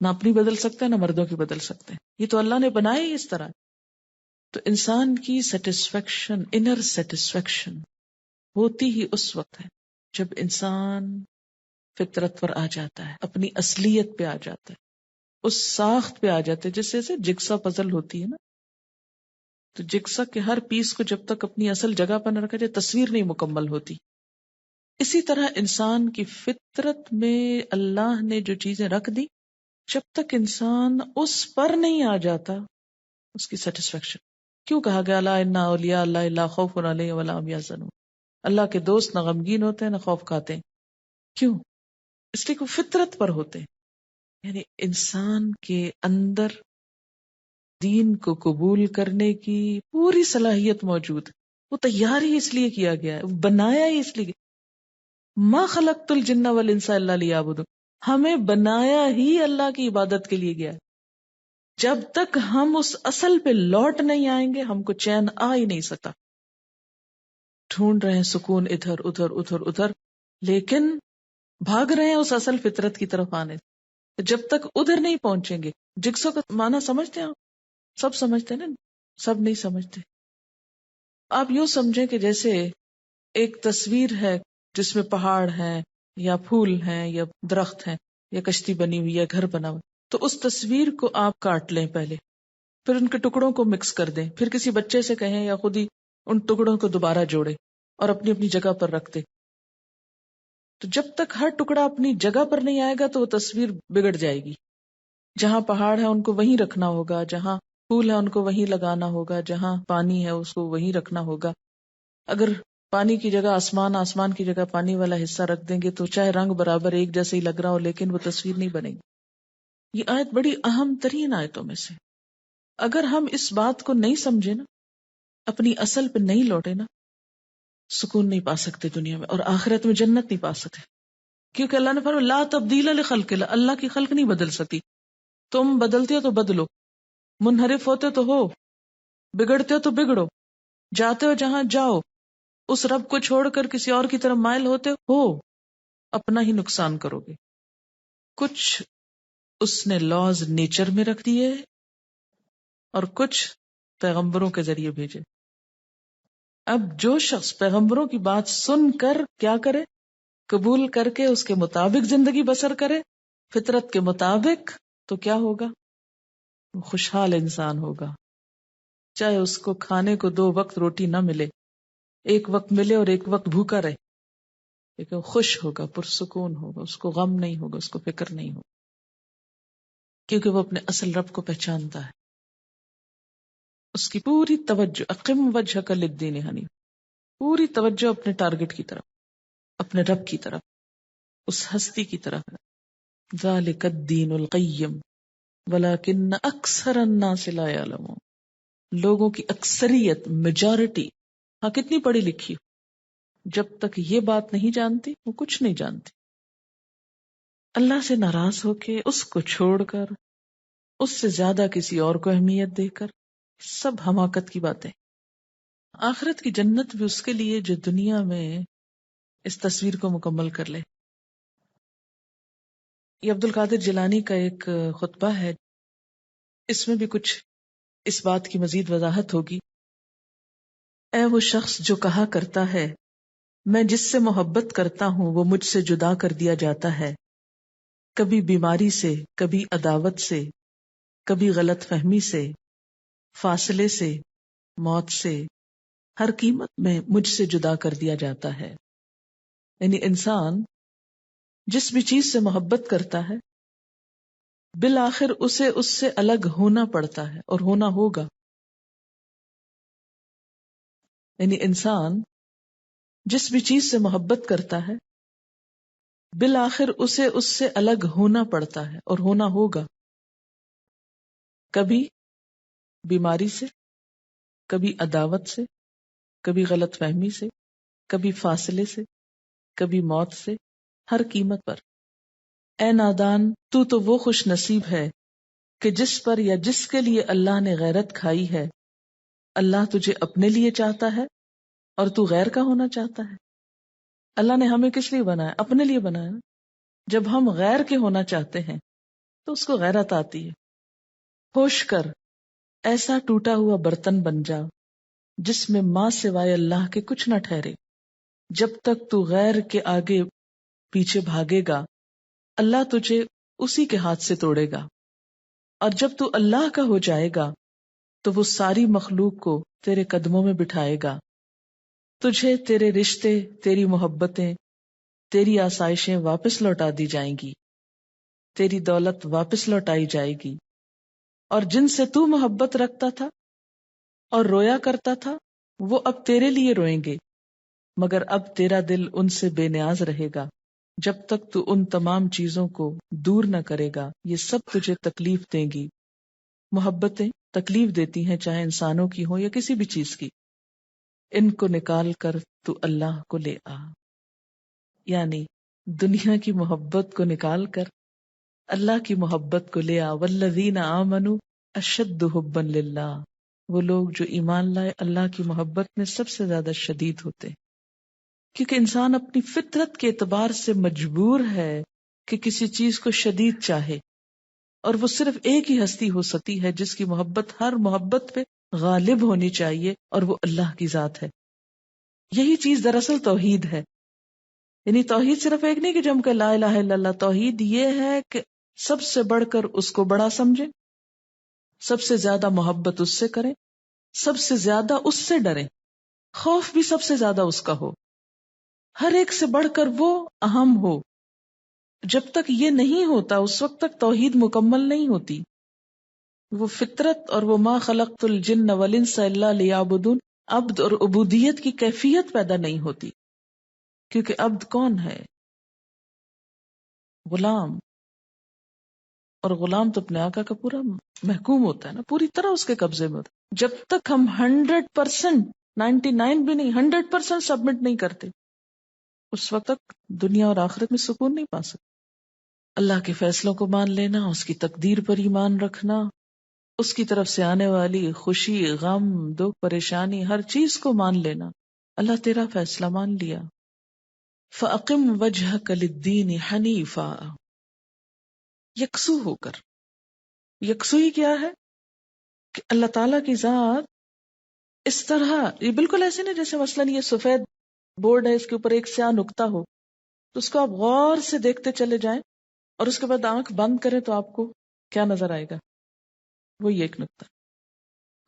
نہ اپنی بدل سکتے ہیں، نہ مردوں کی بدل سکتے ہیں. یہ تو اللہ نے بنایا ہی اس طرح. تو انسان کی سیٹسفیکشن، انر سیٹسفیکشن ہوتی ہی اس وقت ہے جب انسان فطرت پر آ جاتا ہے، اپنی اصلیت پہ آ جاتا ہے، اس ساخت پہ آ جاتے ہیں جیسے جگسا پزل ہوتی ہے نا. تو جگسا کے ہر پیس کو جب تک اپنی اصل جگہ پر نہ رکھا جائے، تصویر نہیں مکمل ہوتی. اسی طرح انسان کی فطرت میں اللہ نے جو چیزیں رکھ دی، جب تک انسان اس پر نہیں آ جاتا، اس کی سیٹسفیکشن. کیوں کہا گیا لا ان اولیاء اللہ لا خوف علیہم ولا هم یحزنون؟ اللہ کے دوست نہ غمگین ہوتے ہیں نہ خوف کھاتے ہیں. کیوں؟ اس لیے کہ وہ فطرت پر ہوتے ہیں. یعنی انسان کے اندر دین کو قبول کرنے کی پوری صلاحیت موجود ہے. وہ تیار ہی اس لیے کیا گیا ہے، بنایا ہی اس لیے. ما خلقت الجن والانس الا لیعبدون، ہمیں بنایا ہی اللہ کی عبادت کے لیے گیا ہے. جب تک ہم اس اصل پہ لوٹ نہیں آئیں گے، ہم کو چین آ ہی نہیں سکتا. ڈھونڈ رہے ہیں سکون ادھر ادھر ادھر ادھر، لیکن بھاگ رہے ہیں اس اصل فطرت کی طرف آنے. جب تک ادھر نہیں پہنچیں گے. جگسو کا معنی سمجھتے ہیں آپ؟ سب سمجھتے ہیں نا؟ سب نہیں سمجھتے. آپ یوں سمجھیں کہ جیسے ایک تصویر ہے جس میں پہاڑ ہیں یا پھول ہیں یا درخت ہیں یا کشتی بنی ہوئی یا گھر بنا ہوا. تو اس تصویر کو آپ کاٹ لیں پہلے، پھر ان کے ٹکڑوں کو مکس کر دیں، پھر کسی بچے سے کہیں یا خود ہی ان ٹکڑوں کو دوبارہ جوڑے اور اپنی اپنی جگہ پر رکھ دے. تو جب تک ہر ٹکڑا اپنی جگہ پر نہیں آئے گا تو وہ تصویر بگڑ جائے گی. جہاں پہاڑ ہے ان کو وہیں رکھنا ہوگا، جہاں پھول ہے ان کو وہیں لگانا ہوگا، جہاں پانی ہے اس کو وہیں رکھنا ہوگا. اگر پانی کی جگہ آسمان، آسمان کی جگہ پانی والا حصہ رکھ دیں گے تو چاہے رنگ برابر ایک جیسے ہی لگ رہا ہو لیکن وہ تصویر نہیں بنے گی. یہ آیت بڑی اہم ترین آیتوں میں سے. اگر ہم اس بات کو نہیں سمجھے نا، اپنی اصل پہ نہیں لوٹے نا، سکون نہیں پا سکتے دنیا میں، اور آخرت میں جنت نہیں پا سکتے. کیونکہ اللہ نے فرمایا لا تبدیل لخلق اللہ، اللہ کی خلق نہیں بدل سکتی. تم بدلتے ہو تو بدلو، منحرف ہوتے تو ہو، بگڑتے ہو تو بگڑو، جاتے ہو جہاں جاؤ، اس رب کو چھوڑ کر کسی اور کی طرف مائل ہوتے ہو، اپنا ہی نقصان کرو گے. کچھ اس نے لاز نیچر میں رکھ دیے اور کچھ پیغمبروں کے ذریعے بھیجے. اب جو شخص پیغمبروں کی بات سن کر کیا کرے، قبول کر کے اس کے مطابق زندگی بسر کرے، فطرت کے مطابق، تو کیا ہوگا؟ خوشحال انسان ہوگا. چاہے اس کو کھانے کو 2 وقت روٹی نہ ملے، ایک وقت ملے اور ایک وقت بھوکا رہے، لیکن خوش ہوگا، پرسکون ہوگا، اس کو غم نہیں ہوگا، اس کو فکر نہیں ہوگا، کیونکہ وہ اپنے اصل رب کو پہچانتا ہے. اس کی پوری توجہ اقم وجہک للدین حنیف، پوری توجہ اپنے ٹارگٹ کی طرف، اپنے رب کی طرف، اس ہستی کی طرف. ذالک الدین القیم ولکن اکثر الناس لا یعلمون. لوگوں کی اکثریت، میجورٹی، ہاں کتنی پڑھی لکھی ہو، جب تک یہ بات نہیں جانتی وہ کچھ نہیں جانتی. اللہ سے ناراض ہو کے، اس کو چھوڑ کر، اس سے زیادہ کسی اور کو اہمیت دے کر، سب حماقت کی باتیں. آخرت کی جنت بھی اس کے لیے جو دنیا میں اس تصویر کو مکمل کر لے. یہ عبد القادر جیلانی کا ایک خطبہ ہے، اس میں بھی کچھ اس بات کی مزید وضاحت ہوگی. اے وہ شخص جو کہا کرتا ہے میں جس سے محبت کرتا ہوں وہ مجھ سے جدا کر دیا جاتا ہے، کبھی بیماری سے، کبھی عداوت سے، کبھی غلط فہمی سے، فاصلے سے، موت سے، ہر قیمت میں مجھ سے جدا کر دیا جاتا ہے. یعنی انسان جس بھی چیز سے محبت کرتا ہے بالآخر اسے اس سے الگ ہونا پڑتا ہے اور ہونا ہوگا. یعنی انسان جس بھی چیز سے محبت کرتا ہے بالآخر اسے اس سے الگ ہونا پڑتا ہے اور ہونا ہوگا. کبھی بیماری سے، کبھی عداوت سے، کبھی غلط فہمی سے، کبھی فاصلے سے، کبھی موت سے، ہر قیمت پر. اے نادان، تو وہ خوش نصیب ہے کہ جس پر یا جس کے لیے اللہ نے غیرت کھائی ہے. اللہ تجھے اپنے لیے چاہتا ہے اور تو غیر کا ہونا چاہتا ہے. اللہ نے ہمیں کس لیے بنایا؟ اپنے لیے بنایا. جب ہم غیر کے ہونا چاہتے ہیں تو اس کو غیرت آتی ہے. ہوش کر، ایسا ٹوٹا ہوا برتن بن جا جس میں ماں سوائے اللہ کے کچھ نہ ٹھہرے. جب تک تو غیر کے آگے پیچھے بھاگے گا اللہ تجھے اسی کے ہاتھ سے توڑے گا، اور جب تو اللہ کا ہو جائے گا تو وہ ساری مخلوق کو تیرے قدموں میں بٹھائے گا. تجھے تیرے رشتے، تیری محبتیں، تیری آسائشیں واپس لوٹا دی جائیں گی، تیری دولت واپس لوٹائی جائے گی. اور جن سے تو محبت رکھتا تھا اور رویا کرتا تھا وہ اب تیرے لیے روئیں گے، مگر اب تیرا دل ان سے بے نیاز رہے گا. جب تک تو ان تمام چیزوں کو دور نہ کرے گا یہ سب تجھے تکلیف دیں گی. محبتیں تکلیف دیتی ہیں، چاہے انسانوں کی ہوں یا کسی بھی چیز کی. ان کو نکال کر تو اللہ کو لے آ، یعنی دنیا کی محبت کو نکال کر اللہ کی محبت کو لے آ. والذین آمنوا اشد حبا للہ، وہ لوگ جو ایمان لائے اللہ کی محبت میں سب سے زیادہ شدید ہوتے. کیونکہ انسان اپنی فطرت کے اعتبار سے مجبور ہے کہ کسی چیز کو شدید چاہے، اور وہ صرف ایک ہی ہستی ہو سکتی ہے جس کی محبت ہر محبت پہ غالب ہونی چاہیے، اور وہ اللہ کی ذات ہے. یہی چیز دراصل توحید ہے. یعنی توحید صرف ایک نہیں کہ جم کے لا الہ الا اللہ. توحید یہ ہے کہ سب سے بڑھ کر اس کو بڑا سمجھے، سب سے زیادہ محبت اس سے کریں، سب سے زیادہ اس سے ڈریں، خوف بھی سب سے زیادہ اس کا ہو، ہر ایک سے بڑھ کر وہ اہم ہو. جب تک یہ نہیں ہوتا اس وقت تک توحید مکمل نہیں ہوتی. وہ فطرت اور وہ ما خلقت الجن والانس الا لیعبدون، عبد اور عبودیت کی کیفیت پیدا نہیں ہوتی. کیونکہ عبد کون ہے؟ غلام. اور غلام تو اپنے آقا کا پورا محکوم ہوتا ہے نا، پوری طرح اس کے قبضے میں ہوتا ہے. جب تک ہم 100%، 99 بھی نہیں 100% سبمٹ نہیں کرتے اس وقت تک دنیا اور آخرت میں سکون نہیں پا سکتے. اللہ کے فیصلوں کو مان لینا، اس کی تقدیر پر ایمان رکھنا، اس کی طرف سے آنے والی خوشی، غم، دکھ، پریشانی، ہر چیز کو مان لینا. اللہ تیرا فیصلہ مان لیا. فَأَقِمْ وَجْهَكَ لِلدِّينِ حَنِيفًا، یکسو ہو کر. یکسوئی کیا ہے؟ کہ اللہ تعالیٰ کی ذات اس طرح، یہ بالکل ایسے نہیں جیسے مثلاً یہ سفید بورڈ ہے، اس کے اوپر ایک سیاہ نقطہ ہو تو اس کو آپ غور سے دیکھتے چلے جائیں اور اس کے بعد آنکھ بند کریں تو آپ کو کیا نظر آئے گا؟ وہی ایک نقطہ.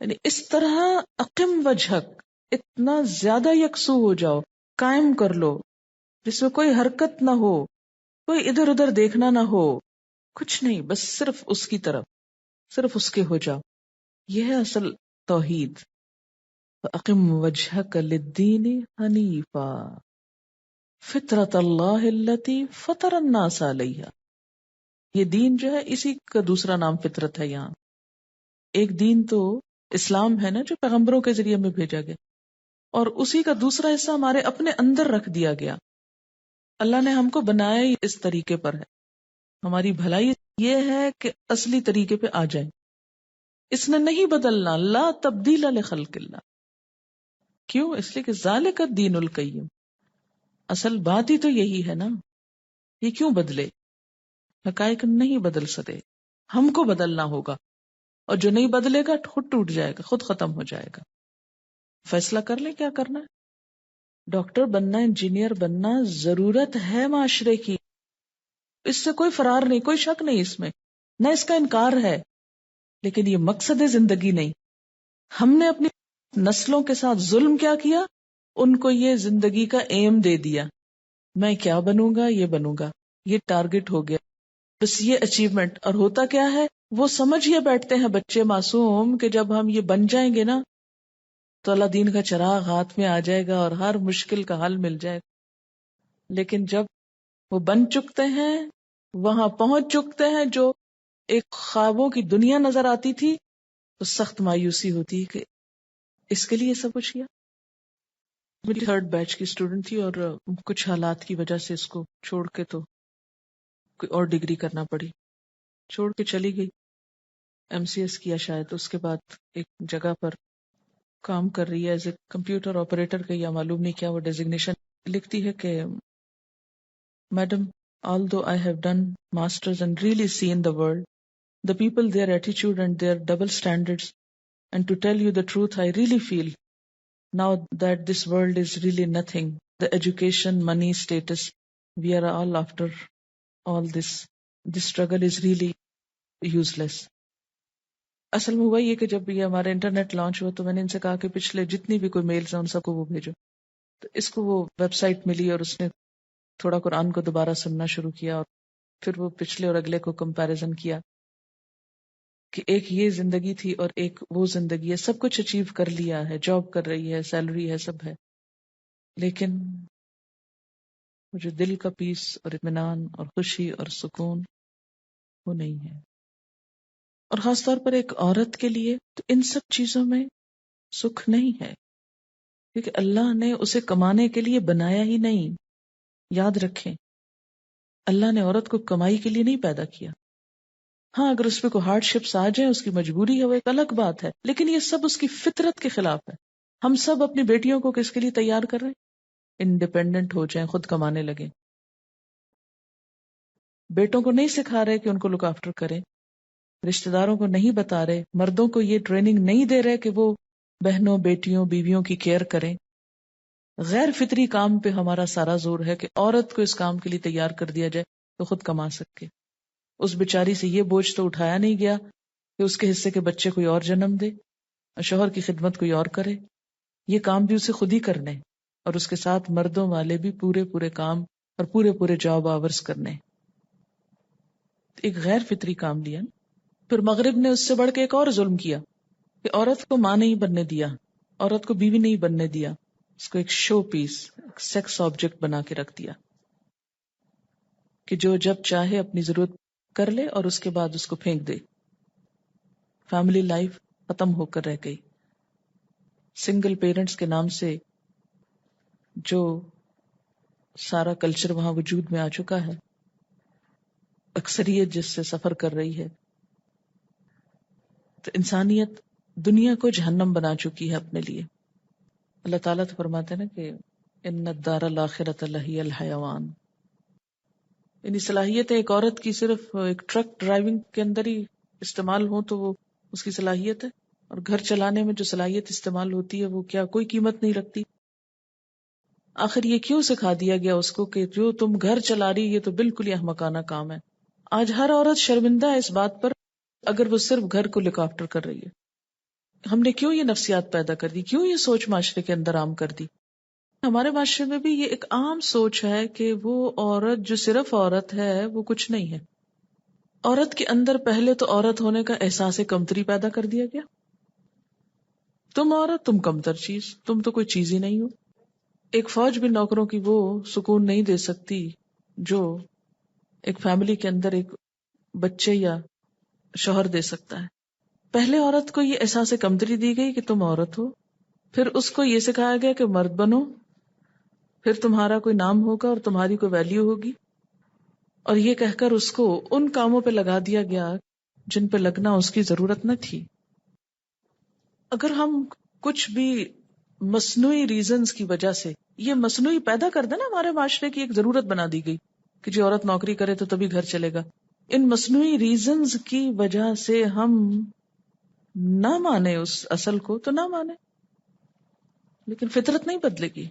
یعنی اس طرح اقم وجہک، اتنا زیادہ یکسو ہو جاؤ، قائم کر لو جس میں کوئی حرکت نہ ہو، کوئی ادھر ادھر دیکھنا نہ ہو، کچھ نہیں، بس صرف اس کی طرف، صرف اس کے ہو جاؤ. یہ ہے اصل توحید. فَأَقِمْ وَجْهَكَ لِلدِّينِ حَنِيفًا فِطْرَةَ اللَّهِ الَّتِي فَطَرَ النَّاسَ عَلَيْهَا. یہ دین جو ہے اسی کا دوسرا نام فطرت ہے. یہاں ایک دین تو اسلام ہے نا جو پیغمبروں کے ذریعے میں بھیجا گیا، اور اسی کا دوسرا حصہ ہمارے اپنے اندر رکھ دیا گیا. اللہ نے ہم کو بنایا ہی اس طریقے پر ہے. ہماری بھلائی یہ ہے کہ اصلی طریقے پہ آ جائیں. اس نے نہیں بدلنا، لا تبدیل لخلق اللہ. کیوں؟ اس لیے کہ ذالک الدین القیم. اصل بات ہی تو یہی ہے نا. یہ کیوں بدلے؟ حقائق نہیں بدل سکتے، ہم کو بدلنا ہوگا، اور جو نہیں بدلے گا خود ٹوٹ جائے گا، خود ختم ہو جائے گا. فیصلہ کر لیں کیا کرنا ہے. ڈاکٹر بننا، انجینئر بننا ضرورت ہے معاشرے کی، اس سے کوئی فرار نہیں، کوئی شک نہیں اس میں، نہ اس کا انکار ہے. لیکن یہ مقصد زندگی نہیں. ہم نے اپنی نسلوں کے ساتھ ظلم کیا کیا؟ ان کو یہ زندگی کا ایم دے دیا، میں کیا بنوں گا، یہ بنوں گا، یہ ٹارگٹ ہو گیا، بس یہ اچیومنٹ. اور ہوتا کیا ہے، وہ سمجھ یہ بیٹھتے ہیں بچے معصوم کہ جب ہم یہ بن جائیں گے نا تو اللہ دین کا چراغ ہاتھ میں آ جائے گا اور ہر مشکل کا حل مل جائے گا. لیکن جب وہ بن چکتے ہیں، وہاں پہنچ چکتے ہیں جو ایک خوابوں کی دنیا نظر آتی تھی، تو سخت مایوسی ہوتی ہے کہ اس کے لیے سب کچھ کیا. میری 3rd بیچ کی اسٹوڈنٹ تھی اور کچھ حالات کی وجہ سے اس کو چھوڑ کے تو کوئی اور ڈگری کرنا پڑی، چھوڑ کے چلی گئی، MCS کیا شاید، اس کے بعد ایک جگہ پر کام کر رہی ہے ایز اے کمپیوٹر آپریٹر کا، یا معلوم نہیں کیا وہ ڈیزگنیشن، لکھتی ہے کہ madam although I have done masters and really seen the world, the people, their attitude and their double standards, and to tell you the truth, I really feel now that this world is really nothing. The education, money, status, we are all after all this. This struggle is really useless. اصل میں ہوا یہ کہ جب یہ ہمارا انٹرنیٹ لانچ ہوا تو میں نے ان سے کہا کہ پچھلے جتنی بھی کوئی میلز ہیں ان سب کو وہ بھیجو. تو اس کو وہ ویب سائٹ ملی اور اس نے تھوڑا قرآن کو دوبارہ سننا شروع کیا، اور پھر وہ پچھلے اور اگلے کو کمپیریزن کیا کہ ایک یہ زندگی تھی اور ایک وہ زندگی ہے، سب کچھ اچیو کر لیا ہے، جاب کر رہی ہے، سیلری ہے، سب ہے، لیکن وہ جو دل کا پیس اور اطمینان اور خوشی اور سکون وہ نہیں ہے. اور خاص طور پر ایک عورت کے لیے تو ان سب چیزوں میں سکھ نہیں ہے، کیونکہ اللہ نے اسے کمانے کے لیے بنایا ہی نہیں. یاد رکھیں، اللہ نے عورت کو کمائی کے لیے نہیں پیدا کیا. ہاں اگر اس پہ کوئی ہارڈ شپس آ جائیں، اس کی مجبوری ہے، وہ ایک الگ بات ہے، لیکن یہ سب اس کی فطرت کے خلاف ہے. ہم سب اپنی بیٹیوں کو کس کے لیے تیار کر رہے ہیں؟ انڈیپینڈنٹ ہو جائیں، خود کمانے لگیں. بیٹوں کو نہیں سکھا رہے کہ ان کو لک آفٹر کریں، رشتہ داروں کو نہیں بتا رہے، مردوں کو یہ ٹریننگ نہیں دے رہے کہ وہ بہنوں، بیٹیوں، بیویوں کی کیئر کریں. غیر فطری کام پہ ہمارا سارا زور ہے کہ عورت کو اس کام کے لیے تیار کر دیا جائے تو خود کما سکے. اس بیچاری سے یہ بوجھ تو اٹھایا نہیں گیا کہ اس کے حصے کے بچے کوئی اور جنم دے اور شوہر کی خدمت کوئی اور کرے. یہ کام بھی اسے خود ہی کرنے، اور اس کے ساتھ مردوں والے بھی پورے کام اور پورے جاب آورز کرنے. ایک غیر فطری کام لیا. پھر مغرب نے اس سے بڑھ کے ایک اور ظلم کیا کہ عورت کو ماں نہیں بننے دیا، عورت کو بیوی نہیں بننے دیا، اس کو ایک شو پیس، ایک سیکس آبجیکٹ بنا کے رکھ دیا کہ جو جب چاہے اپنی ضرورت کر لے اور اس کے بعد اس کو پھینک دے. فیملی لائف ختم ہو کر رہ گئی. سنگل پیرنٹس کے نام سے جو سارا کلچر وہاں وجود میں آ چکا ہے، اکثریت جس سے سفر کر رہی ہے، تو انسانیت دنیا کو جہنم بنا چکی ہے اپنے لیے. اللہ تعالیٰ تو فرماتے ہیں نا کہ ان الدار الاخرۃ لہی الحیوان. یعنی صلاحیتیں ایک عورت کی صرف ایک ٹرک ڈرائیونگ کے اندر ہی استعمال ہوں تو وہ اس کی صلاحیت ہے، اور گھر چلانے میں جو صلاحیت استعمال ہوتی ہے وہ کیا کوئی قیمت نہیں رکھتی. آخر یہ کیوں سکھا دیا گیا اس کو کہ جو تم گھر چلا رہی یہ تو بالکل ہی احمقانہ کام ہے. آج ہر عورت شرمندہ ہے اس بات پر اگر وہ صرف گھر کو لک آفٹر کر رہی ہے. ہم نے کیوں یہ نفسیات پیدا کر دی، کیوں یہ سوچ معاشرے کے اندر عام کر دی؟ ہمارے معاشرے میں بھی یہ ایک عام سوچ ہے کہ وہ عورت جو صرف عورت ہے وہ کچھ نہیں ہے. عورت کے اندر پہلے تو عورت ہونے کا احساس کمتری پیدا کر دیا گیا. تم عورت، تم کمتر چیز، تم تو کوئی چیز ہی نہیں ہو. ایک فوج بھی نوکروں کی وہ سکون نہیں دے سکتی جو ایک فیملی کے اندر ایک بچے یا شوہر دے سکتا ہے. پہلے عورت کو یہ احساس کمتری دی گئی کہ تم عورت ہو، پھر اس کو یہ سکھایا گیا کہ مرد بنو، پھر تمہارا کوئی نام ہوگا اور تمہاری کوئی ویلیو ہوگی، اور یہ کہہ کر اس کو ان کاموں پہ لگا دیا گیا جن پہ لگنا اس کی ضرورت نہ تھی. اگر ہم کچھ بھی مصنوعی ریزنز کی وجہ سے یہ مصنوعی پیدا کر دیں نا، ہمارے معاشرے کی ایک ضرورت بنا دی گئی کہ جو عورت نوکری کرے تو تبھی گھر چلے گا. ان مصنوعی ریزنز کی وجہ سے ہم نہ مانے اس اصل کو تو نہ مانے، لیکن فطرت نہیں بدلے گی.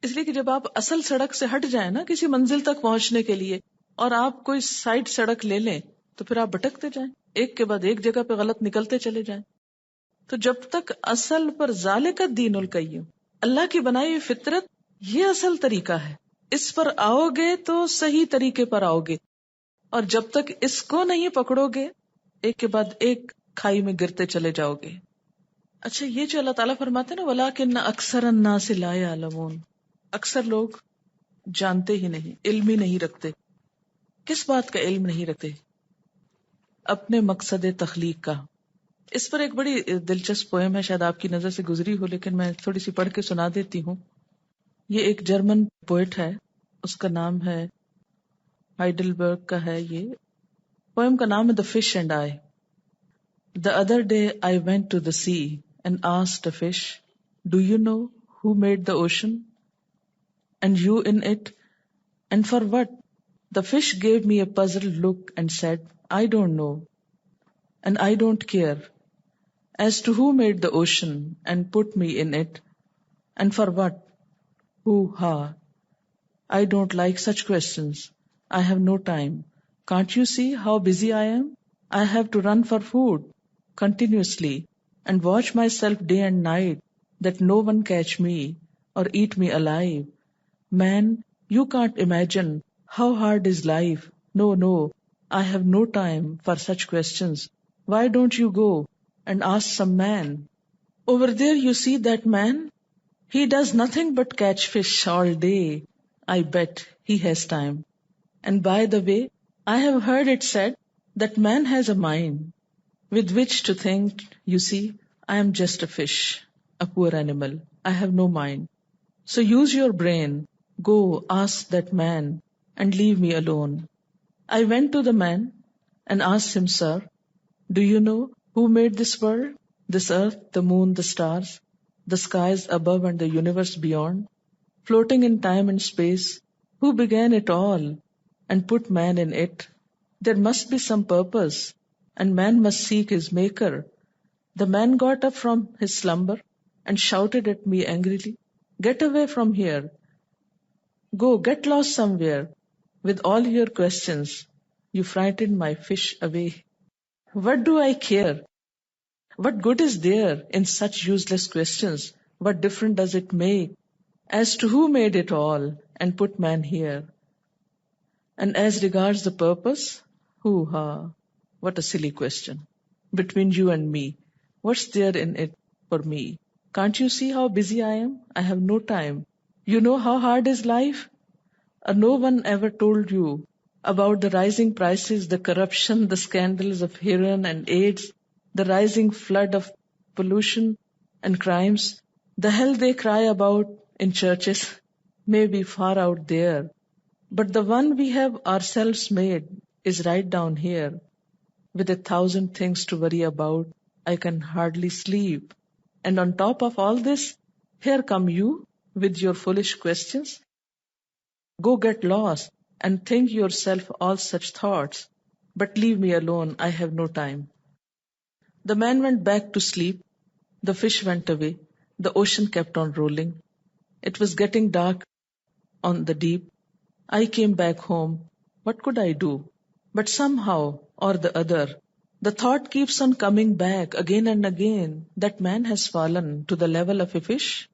اس لیے کہ جب آپ اصل سڑک سے ہٹ جائیں نا کسی منزل تک پہنچنے کے لیے، اور آپ کوئی سائڈ سڑک لے لیں تو پھر آپ بھٹکتے جائیں، ایک کے بعد ایک جگہ پہ غلط نکلتے چلے جائیں. تو جب تک اصل پر ذالک الدین القیم، اللہ کی بنائی ہوئی فطرت یہ اصل طریقہ ہے، اس پر آؤ گے تو صحیح طریقے پر آؤ گے، اور جب تک اس کو نہیں پکڑو گے ایک کے بعد ایک کھائی میں گرتے چلے جاؤ گے. اچھا، یہ جو اللہ تعالیٰ فرماتے ہیں نا وَلَٰكِنَّ أَكْثَرَ النَّاسِ لَا يَعْلَمُونَ، اکثر لوگ جانتے ہی نہیں، علم ہی نہیں رکھتے. کس بات کا علم نہیں رکھتے؟ اپنے مقصد تخلیق کا. اس پر ایک بڑی دلچسپ پوئم ہے، شاید آپ کی نظر سے گزری ہو، لیکن میں تھوڑی سی پڑھ کے سنا دیتی ہوں. یہ ایک جرمن پوئٹ ہے، اس کا نام ہے ہائیڈلبرگ کا ہے. یہ پوئم کا نام ہے The Fish and I. The other day I went to the sea and asked a fish, do you know who made the ocean? And you in it? And for what? The fish gave me a puzzled look and said, I don't know. And I don't care. As to who made the ocean and put me in it? And for what? Hoo-ha. I don't like such questions. I have no time. Can't you see how busy I am? I have to run for food continuously and watch myself day and night that no one catch me or eat me alive. Man, you can't imagine how hard is life. No, I have no time for such questions. Why don't you go and ask some man? Over there you see that man? He does nothing but catch fish all day. I bet he has time. And by the way, I have heard it said that man has a mind with which to think. You see, I am just a fish, a poor animal. I have no mind. So use your brain. Go ask that man and leave me alone. I went to the man and asked him, Sir, do you know who made this world, this earth, the moon, the stars, the skies above and the universe beyond, floating in time and space? Who began it all and put man in it? There must be some purpose, and man must seek his maker. The man got up from his slumber and shouted at me angrily, Get away from here. Go, get lost somewhere with all your questions. You frightened my fish away. What do I care? What good is there in such useless questions? What difference does it make as to who made it all and put man here? And as regards the purpose, hoo-ha, what a silly question. Between you and me, what's there in it for me? Can't you see how busy I am? I have no time. You know how hard is life? No one ever told you about the rising prices, the corruption, the scandals of heroin and AIDS, the rising flood of pollution and crimes. The hell they cry about in churches may be far out there, but the one we have ourselves made is right down here. With 1,000 things to worry about, I can hardly sleep. And on top of all this, here come you with your foolish questions. Go get lost and think yourself all such thoughts, but leave me alone. I have no time. The man went back to sleep. The fish went away. The ocean kept on rolling. It was getting dark on the deep. I came back home. What could I do? But somehow or the other, the thought keeps on coming back again and again that man has fallen to the level of a fish,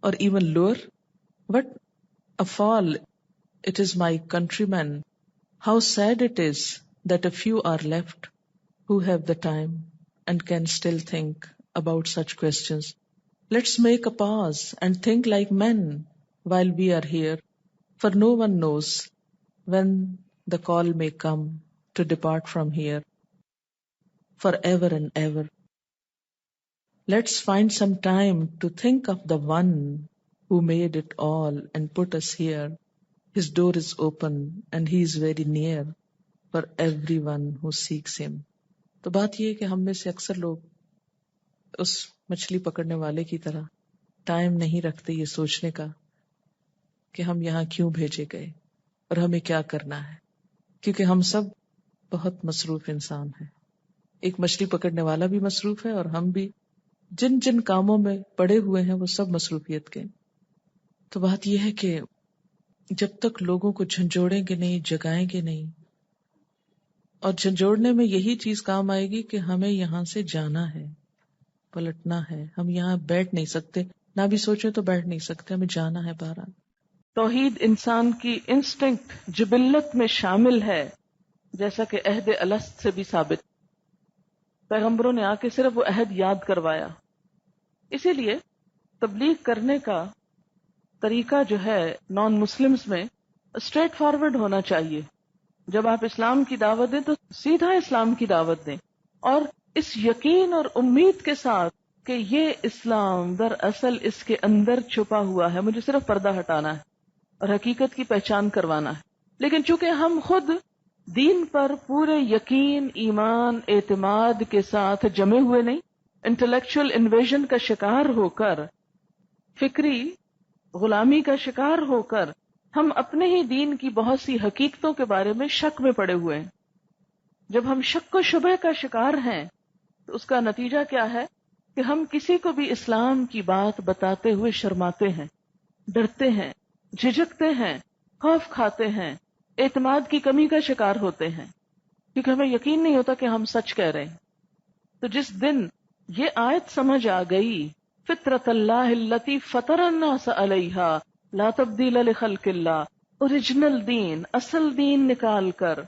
or even lower. What a fall it is, my countrymen. How sad it is that a few are left who have the time and can still think about such questions. Let's make a pause and think like men while we are here, for no one knows when the call may come to depart from here forever and ever. Let's find some time to think of the one who made it all and put us here. His door is open and he is very near for everyone who seeks him. تو بات یہ ہے کہ ہم میں سے اکثر لوگ اس مچھلی پکڑنے والے کی طرح ٹائم نہیں رکھتے یہ سوچنے کا کہ ہم یہاں کیوں بھیجے گئے اور ہمیں کیا کرنا ہے، کیونکہ ہم سب بہت مصروف انسان ہیں. ایک مچھلی پکڑنے والا بھی مصروف ہے اور ہم بھی جن جن کاموں میں پڑے ہوئے ہیں وہ سب مصروفیت کے. تو بات یہ ہے کہ جب تک لوگوں کو جھنجھوڑیں گے نہیں، جگائیں گے نہیں، اور جھنجھوڑنے میں یہی چیز کام آئے گی کہ ہمیں یہاں سے جانا ہے، پلٹنا ہے. ہم یہاں بیٹھ نہیں سکتے، نہ بھی سوچے تو بیٹھ نہیں سکتے، ہمیں جانا ہے باہر. توحید انسان کی انسٹنکٹ جبلت میں شامل ہے، جیسا کہ عہد الست سے بھی ثابت. پیغمبروں نے آ کے صرف وہ عہد یاد کروایا. اسی لیے تبلیغ کرنے کا طریقہ جو ہے نان مسلمز میں اسٹریٹ فارورڈ ہونا چاہیے. جب آپ اسلام کی دعوت دیں تو سیدھا اسلام کی دعوت دیں، اور اس یقین اور امید کے ساتھ کہ یہ اسلام دراصل اس کے اندر چھپا ہوا ہے، مجھے صرف پردہ ہٹانا ہے اور حقیقت کی پہچان کروانا ہے. لیکن چونکہ ہم خود دین پر پورے یقین، ایمان، اعتماد کے ساتھ جمے ہوئے نہیں، انٹلیکچوئل انویژن کا شکار ہو کر، فکری غلامی کا شکار ہو کر ہم اپنے ہی دین کی بہت سی حقیقتوں کے بارے میں شک میں پڑے ہوئے ہیں. جب ہم شک و شبہ کا شکار ہیں تو اس کا نتیجہ کیا ہے کہ ہم کسی کو بھی اسلام کی بات بتاتے ہوئے شرماتے ہیں، ڈرتے ہیں، جھجکتے ہیں، خوف کھاتے ہیں، اعتماد کی کمی کا شکار ہوتے ہیں، کیونکہ ہمیں یقین نہیں ہوتا کہ ہم سچ کہہ رہے ہیں. تو جس دن یہ آیت سمجھ آ گئی، فطرت اللہ التی فطر الناس علیہا لا تبدیل لخلق اللہ، اوریجنل دین، اصل دین نکال کر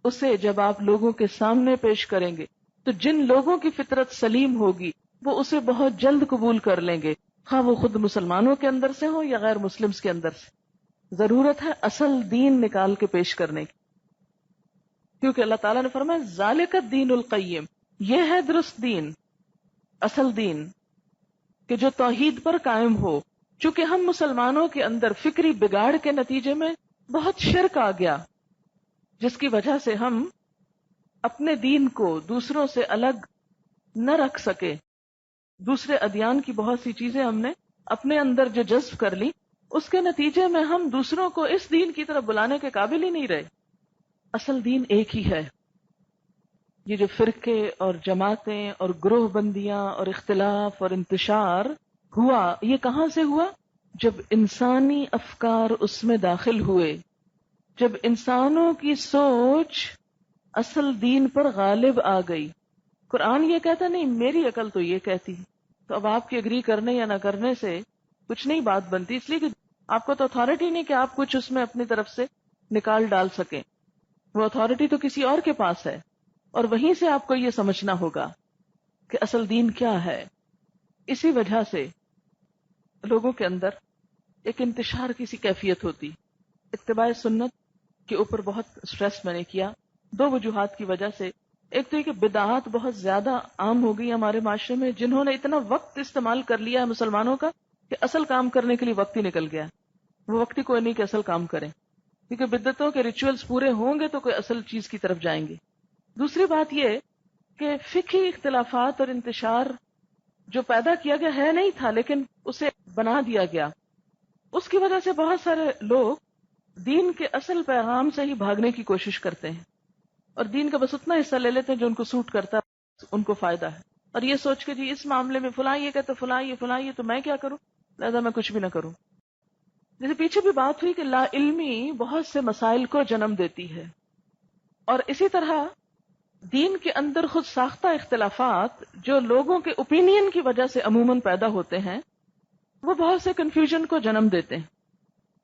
اسے جب آپ لوگوں کے سامنے پیش کریں گے تو جن لوگوں کی فطرت سلیم ہوگی وہ اسے بہت جلد قبول کر لیں گے، خواہ وہ خود مسلمانوں کے اندر سے ہو یا غیر مسلمز کے اندر سے. ضرورت ہے اصل دین نکال کے پیش کرنے کی، کیونکہ اللہ تعالیٰ نے فرمایا ذالک الدین القیم، یہ ہے درست دین، اصل دین، کہ جو توحید پر قائم ہو. چونکہ ہم مسلمانوں کے اندر فکری بگاڑ کے نتیجے میں بہت شرک آ گیا، جس کی وجہ سے ہم اپنے دین کو دوسروں سے الگ نہ رکھ سکے. دوسرے ادیان کی بہت سی چیزیں ہم نے اپنے اندر جو جذب کر لی، اس کے نتیجے میں ہم دوسروں کو اس دین کی طرف بلانے کے قابل ہی نہیں رہے. اصل دین ایک ہی ہے. یہ جو فرقے اور جماعتیں اور گروہ بندیاں اور اختلاف اور انتشار ہوا، یہ کہاں سے ہوا؟ جب انسانی افکار اس میں داخل ہوئے، جب انسانوں کی سوچ اصل دین پر غالب آ گئی. قرآن یہ کہتا نہیں، میری عقل تو یہ کہتی. تو اب آپ کی اگری کرنے یا نہ کرنے سے کچھ نہیں بات بنتی، اس لیے کہ آپ کو تو اتھارٹی نہیں کہ آپ کچھ اس میں اپنی طرف سے نکال ڈال سکیں. وہ اتھارٹی تو کسی اور کے پاس ہے، اور وہیں سے آپ کو یہ سمجھنا ہوگا کہ اصل دین کیا ہے. اسی وجہ سے لوگوں کے اندر ایک انتشار کی سی کیفیت ہوتی. اتباع سنت کے اوپر بہت سٹریس میں نے کیا 2 وجوہات کی وجہ سے. ایک تو یہ کہ بدعات بہت زیادہ عام ہو گئی ہمارے معاشرے میں، جنہوں نے اتنا وقت استعمال کر لیا ہے مسلمانوں کا کہ اصل کام کرنے کے لیے وقت ہی نکل گیا. وہ وقت ہی کوئی نہیں کہ اصل کام کریں، کیونکہ بدعتوں کے ریچولز پورے ہوں گے تو کوئی اصل چیز کی طرف جائیں گے. دوسری بات یہ کہ فقہی اختلافات اور انتشار جو پیدا کیا گیا ہے نہیں تھا، لیکن اسے بنا دیا گیا، اس کی وجہ سے بہت سارے لوگ دین کے اصل پیغام سے ہی بھاگنے کی کوشش کرتے ہیں، اور دین کا بس اتنا حصہ لے لیتے ہیں جو ان کو سوٹ کرتا ہے، ان کو فائدہ ہے، اور یہ سوچ کے جی اس معاملے میں فلاں یہ کہتے فلاں یہ تو میں کیا کروں، لہذا میں کچھ بھی نہ کروں. جیسے پیچھے بھی بات ہوئی کہ لا علمی بہت سے مسائل کو جنم دیتی ہے، اور اسی طرح دین کے اندر خود ساختہ اختلافات جو لوگوں کے اوپینین کی وجہ سے عموماً پیدا ہوتے ہیں، وہ بہت سے کنفیوژن کو جنم دیتے ہیں.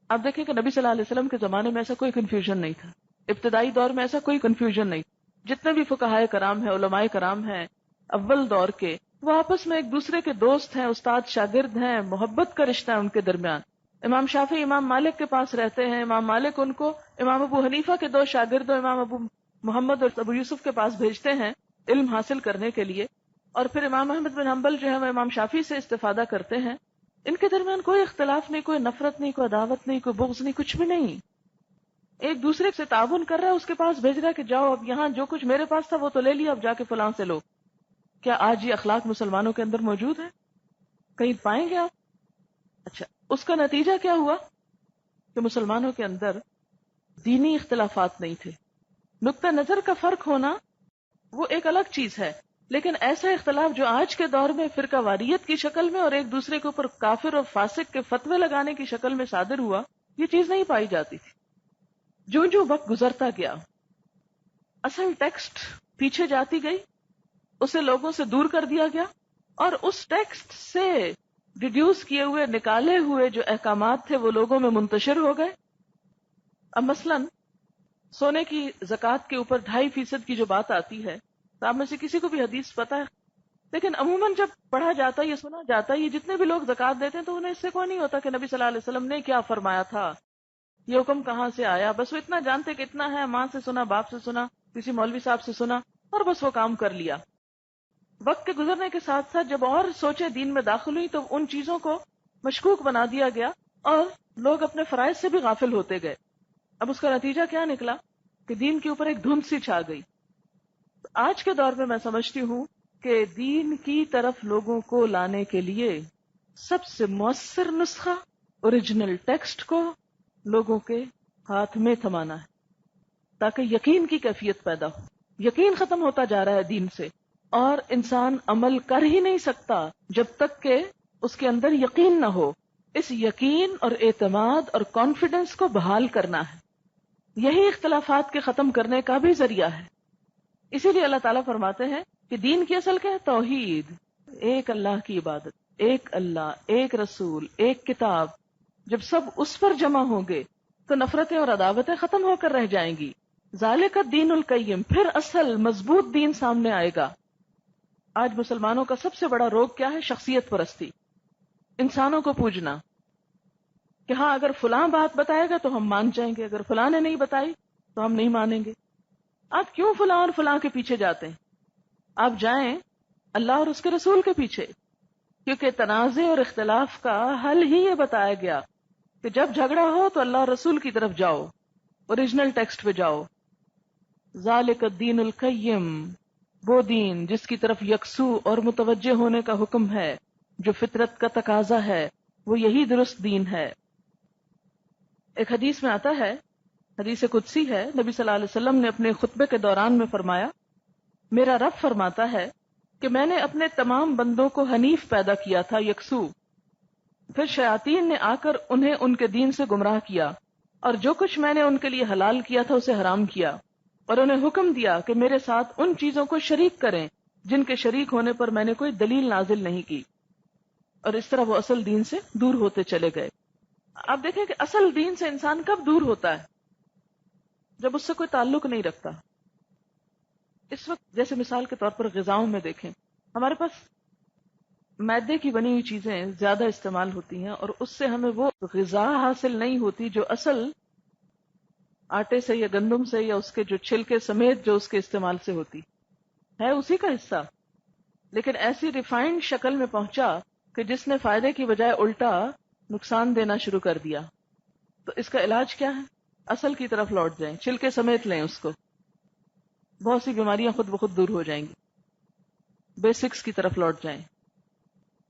آپ دیکھیں کہ نبی صلی اللہ علیہ وسلم کے زمانے میں ایسا کوئی کنفیوژن نہیں تھا، ابتدائی دور میں ایسا کوئی کنفیوژن نہیں. جتنے بھی فقہائے کرام ہیں، علماء کرام ہیں اول دور کے، وہ آپس میں ایک دوسرے کے دوست ہیں، استاد شاگرد ہیں، محبت کا رشتہ ہے ان کے درمیان. امام شافعی امام مالک کے پاس رہتے ہیں، امام مالک ان کو امام ابو حنیفہ کے 2 شاگردوں امام ابو محمد اور ابو یوسف کے پاس بھیجتے ہیں علم حاصل کرنے کے لیے، اور پھر امام احمد بن حنبل جو ہے وہ امام شافعی سے استفادہ کرتے ہیں. ان کے درمیان کوئی اختلاف نہیں، کوئی نفرت نہیں، کوئی عداوت نہیں، کوئی بغض نہیں، کچھ بھی نہیں. ایک دوسرے سے تعاون کر رہا ہے، اس کے پاس بھیج رہا ہے کہ جاؤ اب یہاں جو کچھ میرے پاس تھا وہ تو لے لیا، اب جا کے فلاں سے لو. کیا آج یہ اخلاق مسلمانوں کے اندر موجود ہے؟ کہیں پائیں گے آپ؟ اچھا، اس کا نتیجہ کیا ہوا کہ مسلمانوں کے اندر دینی اختلافات نہیں تھے. نقطہ نظر کا فرق ہونا وہ ایک الگ چیز ہے، لیکن ایسا اختلاف جو آج کے دور میں فرقہ واریت کی شکل میں اور ایک دوسرے کے اوپر کافر اور فاسق کے فتوے لگانے کی شکل میں صادر ہوا، یہ چیز نہیں پائی جاتی تھی. جو وقت گزرتا گیا، اصل ٹیکسٹ پیچھے جاتی گئی، اسے لوگوں سے دور کر دیا گیا، اور اس ٹیکسٹ سے ڈیڈیوس کیے ہوئے، نکالے ہوئے جو احکامات تھے وہ لوگوں میں منتشر ہو گئے. اب مثلاً سونے کی زکوٰۃ کے اوپر 2.5% کی جو بات آتی ہے، تو آپ میں سے کسی کو بھی حدیث پتہ ہے؟ لیکن عموماً جب پڑھا جاتا ہے، یہ سنا جاتا ہے، یہ جتنے بھی لوگ زکوٰۃ دیتے ہیں تو انہیں اس سے کوئی نہیں ہوتا کہ نبی صلی اللہ علیہ وسلم نے کیا فرمایا تھا، یہ حکم کہاں سے آیا. بس وہ اتنا جانتے کہ اتنا ہے، ماں سے سنا، باپ سے سنا، کسی مولوی صاحب سے سنا، اور بس وہ کام کر لیا. وقت کے گزرنے کے ساتھ ساتھ جب اور سوچیں دین میں داخل ہوئی تو ان چیزوں کو مشکوک بنا دیا گیا اور لوگ اپنے فرائض سے بھی غافل ہوتے گئے. اب اس کا نتیجہ کیا نکلا کہ دین کے اوپر ایک دھند سی چھا گئی. آج کے دور میں میں سمجھتی ہوں کہ دین کی طرف لوگوں کو لانے کے لیے سب سے مؤثر نسخہ اوریجنل ٹیکسٹ کو لوگوں کے ہاتھ میں تھمانا ہے تاکہ یقین کی کیفیت پیدا ہو. یقین ختم ہوتا جا رہا ہے دین سے، اور انسان عمل کر ہی نہیں سکتا جب تک کہ اس کے اندر یقین نہ ہو. اس یقین اور اعتماد اور کانفیڈنس کو بحال کرنا ہے. یہی اختلافات کے ختم کرنے کا بھی ذریعہ ہے. اسی لیے اللہ تعالیٰ فرماتے ہیں کہ دین کی اصل کیا ہے؟ توحید، ایک اللہ کی عبادت، ایک اللہ، ایک رسول، ایک کتاب. جب سب اس پر جمع ہوں گے تو نفرتیں اور عداوتیں ختم ہو کر رہ جائیں گی. ذالک الدین القیم، پھر اصل مضبوط دین سامنے آئے گا. آج مسلمانوں کا سب سے بڑا روگ کیا ہے؟ شخصیت پرستی، انسانوں کو پوجنا کہ ہاں اگر فلاں بات بتائے گا تو ہم مان جائیں گے، اگر فلاں نے نہیں بتائی تو ہم نہیں مانیں گے. آپ کیوں فلاں اور فلاں کے پیچھے جاتے ہیں؟ آپ جائیں اللہ اور اس کے رسول کے پیچھے، کیونکہ تنازع اور اختلاف کا حل ہی یہ بتایا گیا کہ جب جھگڑا ہو تو اللہ اور رسول کی طرف جاؤ، اوریجنل ٹیکسٹ پہ جاؤ. ذالک الدین القیم، وہ دین جس کی طرف یکسو اور متوجہ ہونے کا حکم ہے، جو فطرت کا تقاضا ہے، وہ یہی درست دین ہے. ایک حدیث میں آتا ہے، حدیث قدسی ہے، نبی صلی اللہ علیہ وسلم نے اپنے خطبے کے دوران میں فرمایا، میرا رب فرماتا ہے کہ میں نے اپنے تمام بندوں کو حنیف پیدا کیا تھا، یکسو. پھر شیاطین نے آ کر انہیں ان کے دین سے گمراہ کیا، اور جو کچھ میں نے ان کے لیے حلال کیا تھا اسے حرام کیا، اور انہیں حکم دیا کہ میرے ساتھ ان چیزوں کو شریک کریں جن کے شریک ہونے پر میں نے کوئی دلیل نازل نہیں کی. اور اس طرح وہ اصل دین سے دور ہوتے چلے گئے. آپ دیکھیں کہ اصل دین سے انسان کب دور ہوتا ہے؟ جب اس سے کوئی تعلق نہیں رکھتا. اس وقت جیسے مثال کے طور پر غذاؤں میں دیکھیں، ہمارے پاس میدے کی بنی ہوئی چیزیں زیادہ استعمال ہوتی ہیں، اور اس سے ہمیں وہ غذا حاصل نہیں ہوتی جو اصل آٹے سے یا گندم سے یا اس کے جو چھلکے سمیت جو اس کے استعمال سے ہوتی ہے، اسی کا حصہ، لیکن ایسی ریفائنڈ شکل میں پہنچا کہ جس نے فائدے کی بجائے الٹا نقصان دینا شروع کر دیا. تو اس کا علاج کیا ہے؟ اصل کی طرف لوٹ جائیں، چھلکے سمیت لیں اس کو، بہت سی بیماریاں خود بخود دور ہو جائیں گی. بیسکس کی طرف لوٹ جائیں.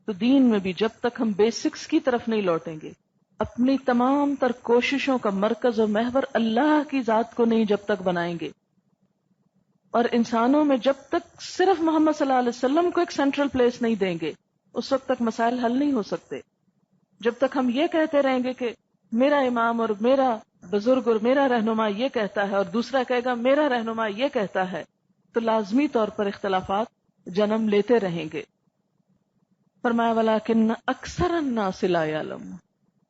تو دین میں بھی جب تک ہم بیسکس کی طرف نہیں لوٹیں گے، اپنی تمام تر کوششوں کا مرکز و محور اللہ کی ذات کو نہیں جب تک بنائیں گے، اور انسانوں میں جب تک صرف محمد صلی اللہ علیہ وسلم کو ایک سینٹرل پلیس نہیں دیں گے، اس وقت تک مسائل حل نہیں ہو سکتے. جب تک ہم یہ کہتے رہیں گے کہ میرا امام اور میرا بزرگ اور میرا رہنما یہ کہتا ہے اور دوسرا کہے گا میرا رہنما یہ کہتا ہے، تو لازمی طور پر اختلافات جنم لیتے رہیں گے. فرمایا ولیکن اکثر الناس لا یعلمون،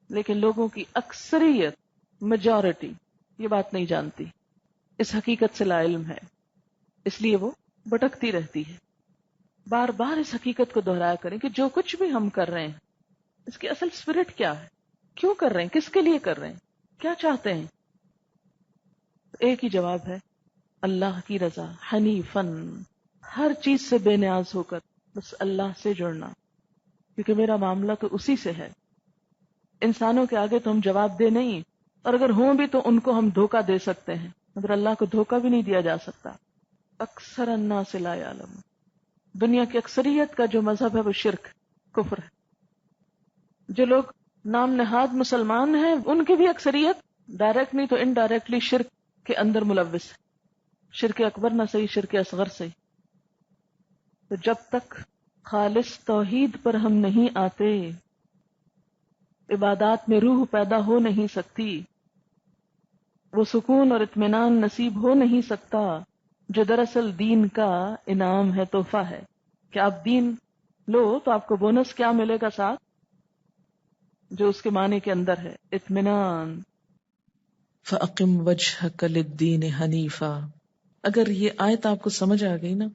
لیکن لوگوں کی اکثریت، میجورٹی، یہ بات نہیں جانتی، اس حقیقت سے لا علم ہے، اس لیے وہ بھٹکتی رہتی ہے. بار بار اس حقیقت کو دہرایا کریں کہ جو کچھ بھی ہم کر رہے ہیں اس کی اصل اسپرٹ کیا ہے، کیوں کر رہے ہیں، کس کے لیے کر رہے ہیں، کیا چاہتے ہیں. ایک ہی جواب ہے، اللہ کی رضا، حنیفن، ہر چیز سے بے نیاز ہو کر بس اللہ سے جڑنا، کیونکہ میرا معاملہ تو اسی سے ہے. انسانوں کے آگے تو ہم جواب دے نہیں، اور اگر ہوں بھی تو ان کو ہم دھوکہ دے سکتے ہیں، مگر اللہ کو دھوکہ بھی نہیں دیا جا سکتا. اکثر الناس لا یعلمون، دنیا کی اکثریت کا جو مذہب ہے وہ شرک، کفر ہے. جو لوگ نام نہاد مسلمان ہیں ان کی بھی اکثریت ڈائریکٹ نہیں تو انڈائریکٹلی شرک کے اندر ملوث ہے. شرک اکبر نہ صحیح، شرک اصغر صحیح. تو جب تک خالص توحید پر ہم نہیں آتے، عبادات میں روح پیدا ہو نہیں سکتی، وہ سکون اور اطمینان نصیب ہو نہیں سکتا جو دراصل دین کا انعام ہے، تحفہ ہے. کہ آپ دین لو تو آپ کو بونس کیا ملے گا ساتھ، جو اس کے معنی کے اندر ہے، اطمینان. فَأَقِمْ وَجْهَكَ لِلدِّينِ حَنِيفًا. اگر یہ آیت آپ کو سمجھ آ گئی نا،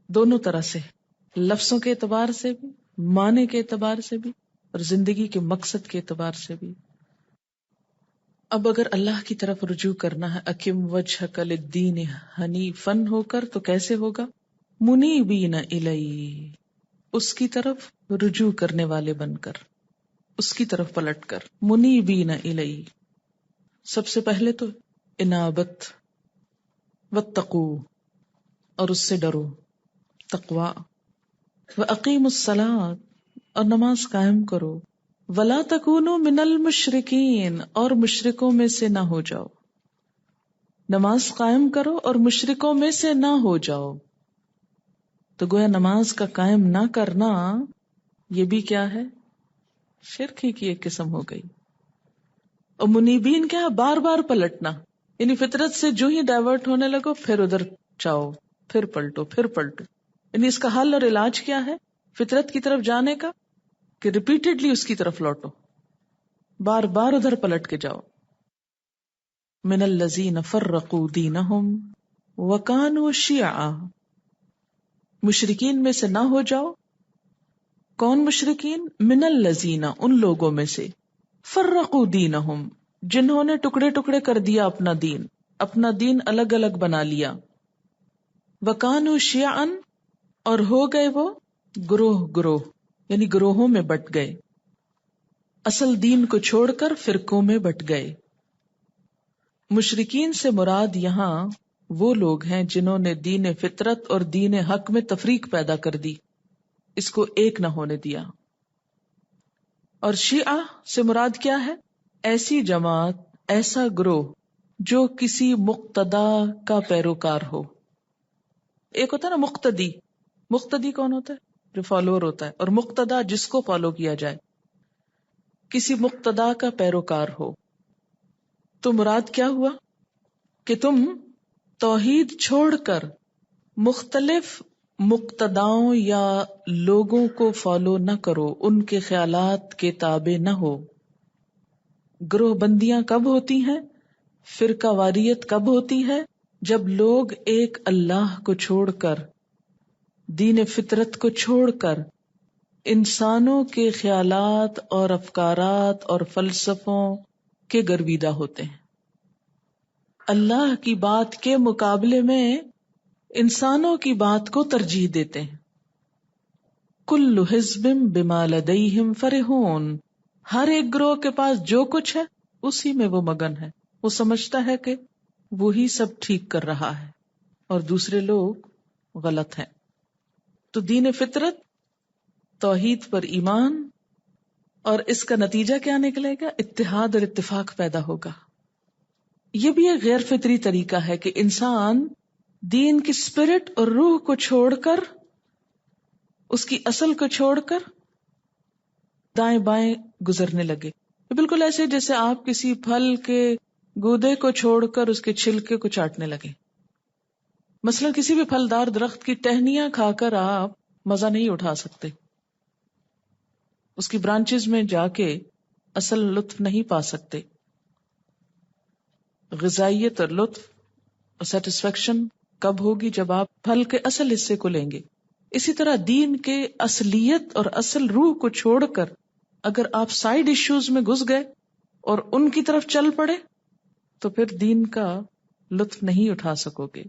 دونوں طرح سے، لفظوں کے اعتبار سے بھی، معنی کے اعتبار سے بھی، اور زندگی کے مقصد کے اعتبار سے بھی. اب اگر اللہ کی طرف رجوع کرنا ہے، اقم وجہک للدین حنیفاً ہو کر، تو کیسے ہوگا؟ منیبین الیہ، اس کی طرف رجوع کرنے والے بن کر، اس کی طرف پلٹ کر. منیبین الیہ، سب سے پہلے تو انابت، واتقو، اور اس سے ڈرو، تقوا. وَأَقِيمُوا الصَّلَاةَ، اور نماز قائم کرو. وَلَا تَكُونُوا مِنَ الْمُشْرِكِينَ، اور مشرکوں میں سے نہ ہو جاؤ. نماز قائم کرو اور مشرکوں میں سے نہ ہو جاؤ. تو گویا نماز کا قائم نہ کرنا یہ بھی کیا ہے؟ شرک ہی کی ایک قسم ہو گئی. اور منیبین کیا ہے؟ بار بار پلٹنا، یعنی فطرت سے جو ہی ڈائیورٹ ہونے لگو پھر ادھر جاؤ، پھر پلٹو، پھر پلٹو. یعنی اس کا حل اور علاج کیا ہے؟ فطرت کی طرف جانے کا، کہ ریپیٹڈلی اس کی طرف لوٹو، بار بار ادھر پلٹ کے جاؤ. من الذین فرقوا دینہم وکانوا شیعا، مشرکین میں سے نہ ہو جاؤ. کون مشرکین؟ من الذین، ان لوگوں میں سے، فرقوا دینہم، جنہوں نے ٹکڑے ٹکڑے کر دیا اپنا دین، اپنا دین الگ الگ بنا لیا. وکانوا شیعا، اور ہو گئے وہ گروہ گروہ، یعنی گروہوں میں بٹ گئے، اصل دین کو چھوڑ کر فرقوں میں بٹ گئے. مشرکین سے مراد یہاں وہ لوگ ہیں جنہوں نے دین فطرت اور دین حق میں تفریق پیدا کر دی، اس کو ایک نہ ہونے دیا. اور شیعہ سے مراد کیا ہے؟ ایسی جماعت، ایسا گروہ جو کسی مقتدا کا پیروکار ہو. ایک ہوتا ہے نا مقتدی، مقتدی کون ہوتا ہے؟ جو فالوور ہوتا ہے، اور مقتدا جس کو فالو کیا جائے، کسی مقتدا کا پیروکار ہو. تو مراد کیا ہوا کہ تم توحید چھوڑ کر مختلف مقتداؤں یا لوگوں کو فالو نہ کرو، ان کے خیالات کے تابع نہ ہو. گروہ بندیاں کب ہوتی ہیں، فرقہ واریت کب ہوتی ہے؟ جب لوگ ایک اللہ کو چھوڑ کر، دین فطرت کو چھوڑ کر، انسانوں کے خیالات اور افکارات اور فلسفوں کے گرویدہ ہوتے ہیں. اللہ کی بات کے مقابلے میں انسانوں کی بات کو ترجیح دیتے ہیں. کل حزب بما لدیہم فرحون، ہر ایک گروہ کے پاس جو کچھ ہے اسی میں وہ مگن ہے. وہ سمجھتا ہے کہ وہی سب ٹھیک کر رہا ہے اور دوسرے لوگ غلط ہیں. تو دین فطرت، توحید پر ایمان، اور اس کا نتیجہ کیا نکلے گا؟ اتحاد اور اتفاق پیدا ہوگا. یہ بھی ایک غیر فطری طریقہ ہے کہ انسان دین کی اسپرٹ اور روح کو چھوڑ کر، اس کی اصل کو چھوڑ کر دائیں بائیں گزرنے لگے. بالکل ایسے جیسے آپ کسی پھل کے گودے کو چھوڑ کر اس کے چھلکے کو چاٹنے لگے. مثلا کسی بھی پھلدار درخت کی ٹہنیاں کھا کر آپ مزہ نہیں اٹھا سکتے، اس کی برانچز میں جا کے اصل لطف نہیں پا سکتے. غذائیت اور لطف اور سیٹسفیکشن کب ہوگی؟ جب آپ پھل کے اصل حصے کو لیں گے. اسی طرح دین کے اصلیت اور اصل روح کو چھوڑ کر اگر آپ سائیڈ ایشوز میں گھس گئے اور ان کی طرف چل پڑے تو پھر دین کا لطف نہیں اٹھا سکو گے.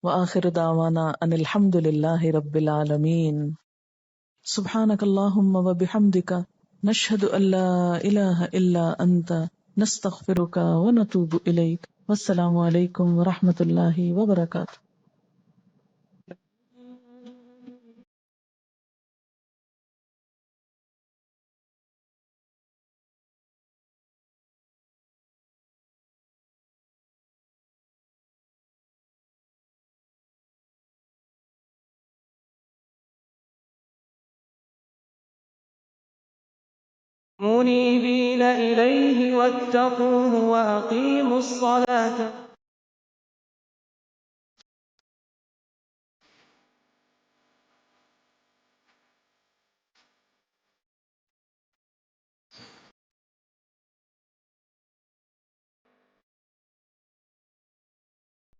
وآخر دعوانا ان الحمد للہ رب العالمین. سبحانک اللہم وبحمدک نشہد ان لا الہ الا انت نستغفرک ونتوب الیک. والسلام علیکم ورحمۃ اللہ وبرکاتہ. منيبين إليه واتقوه وأقيموا الصلاة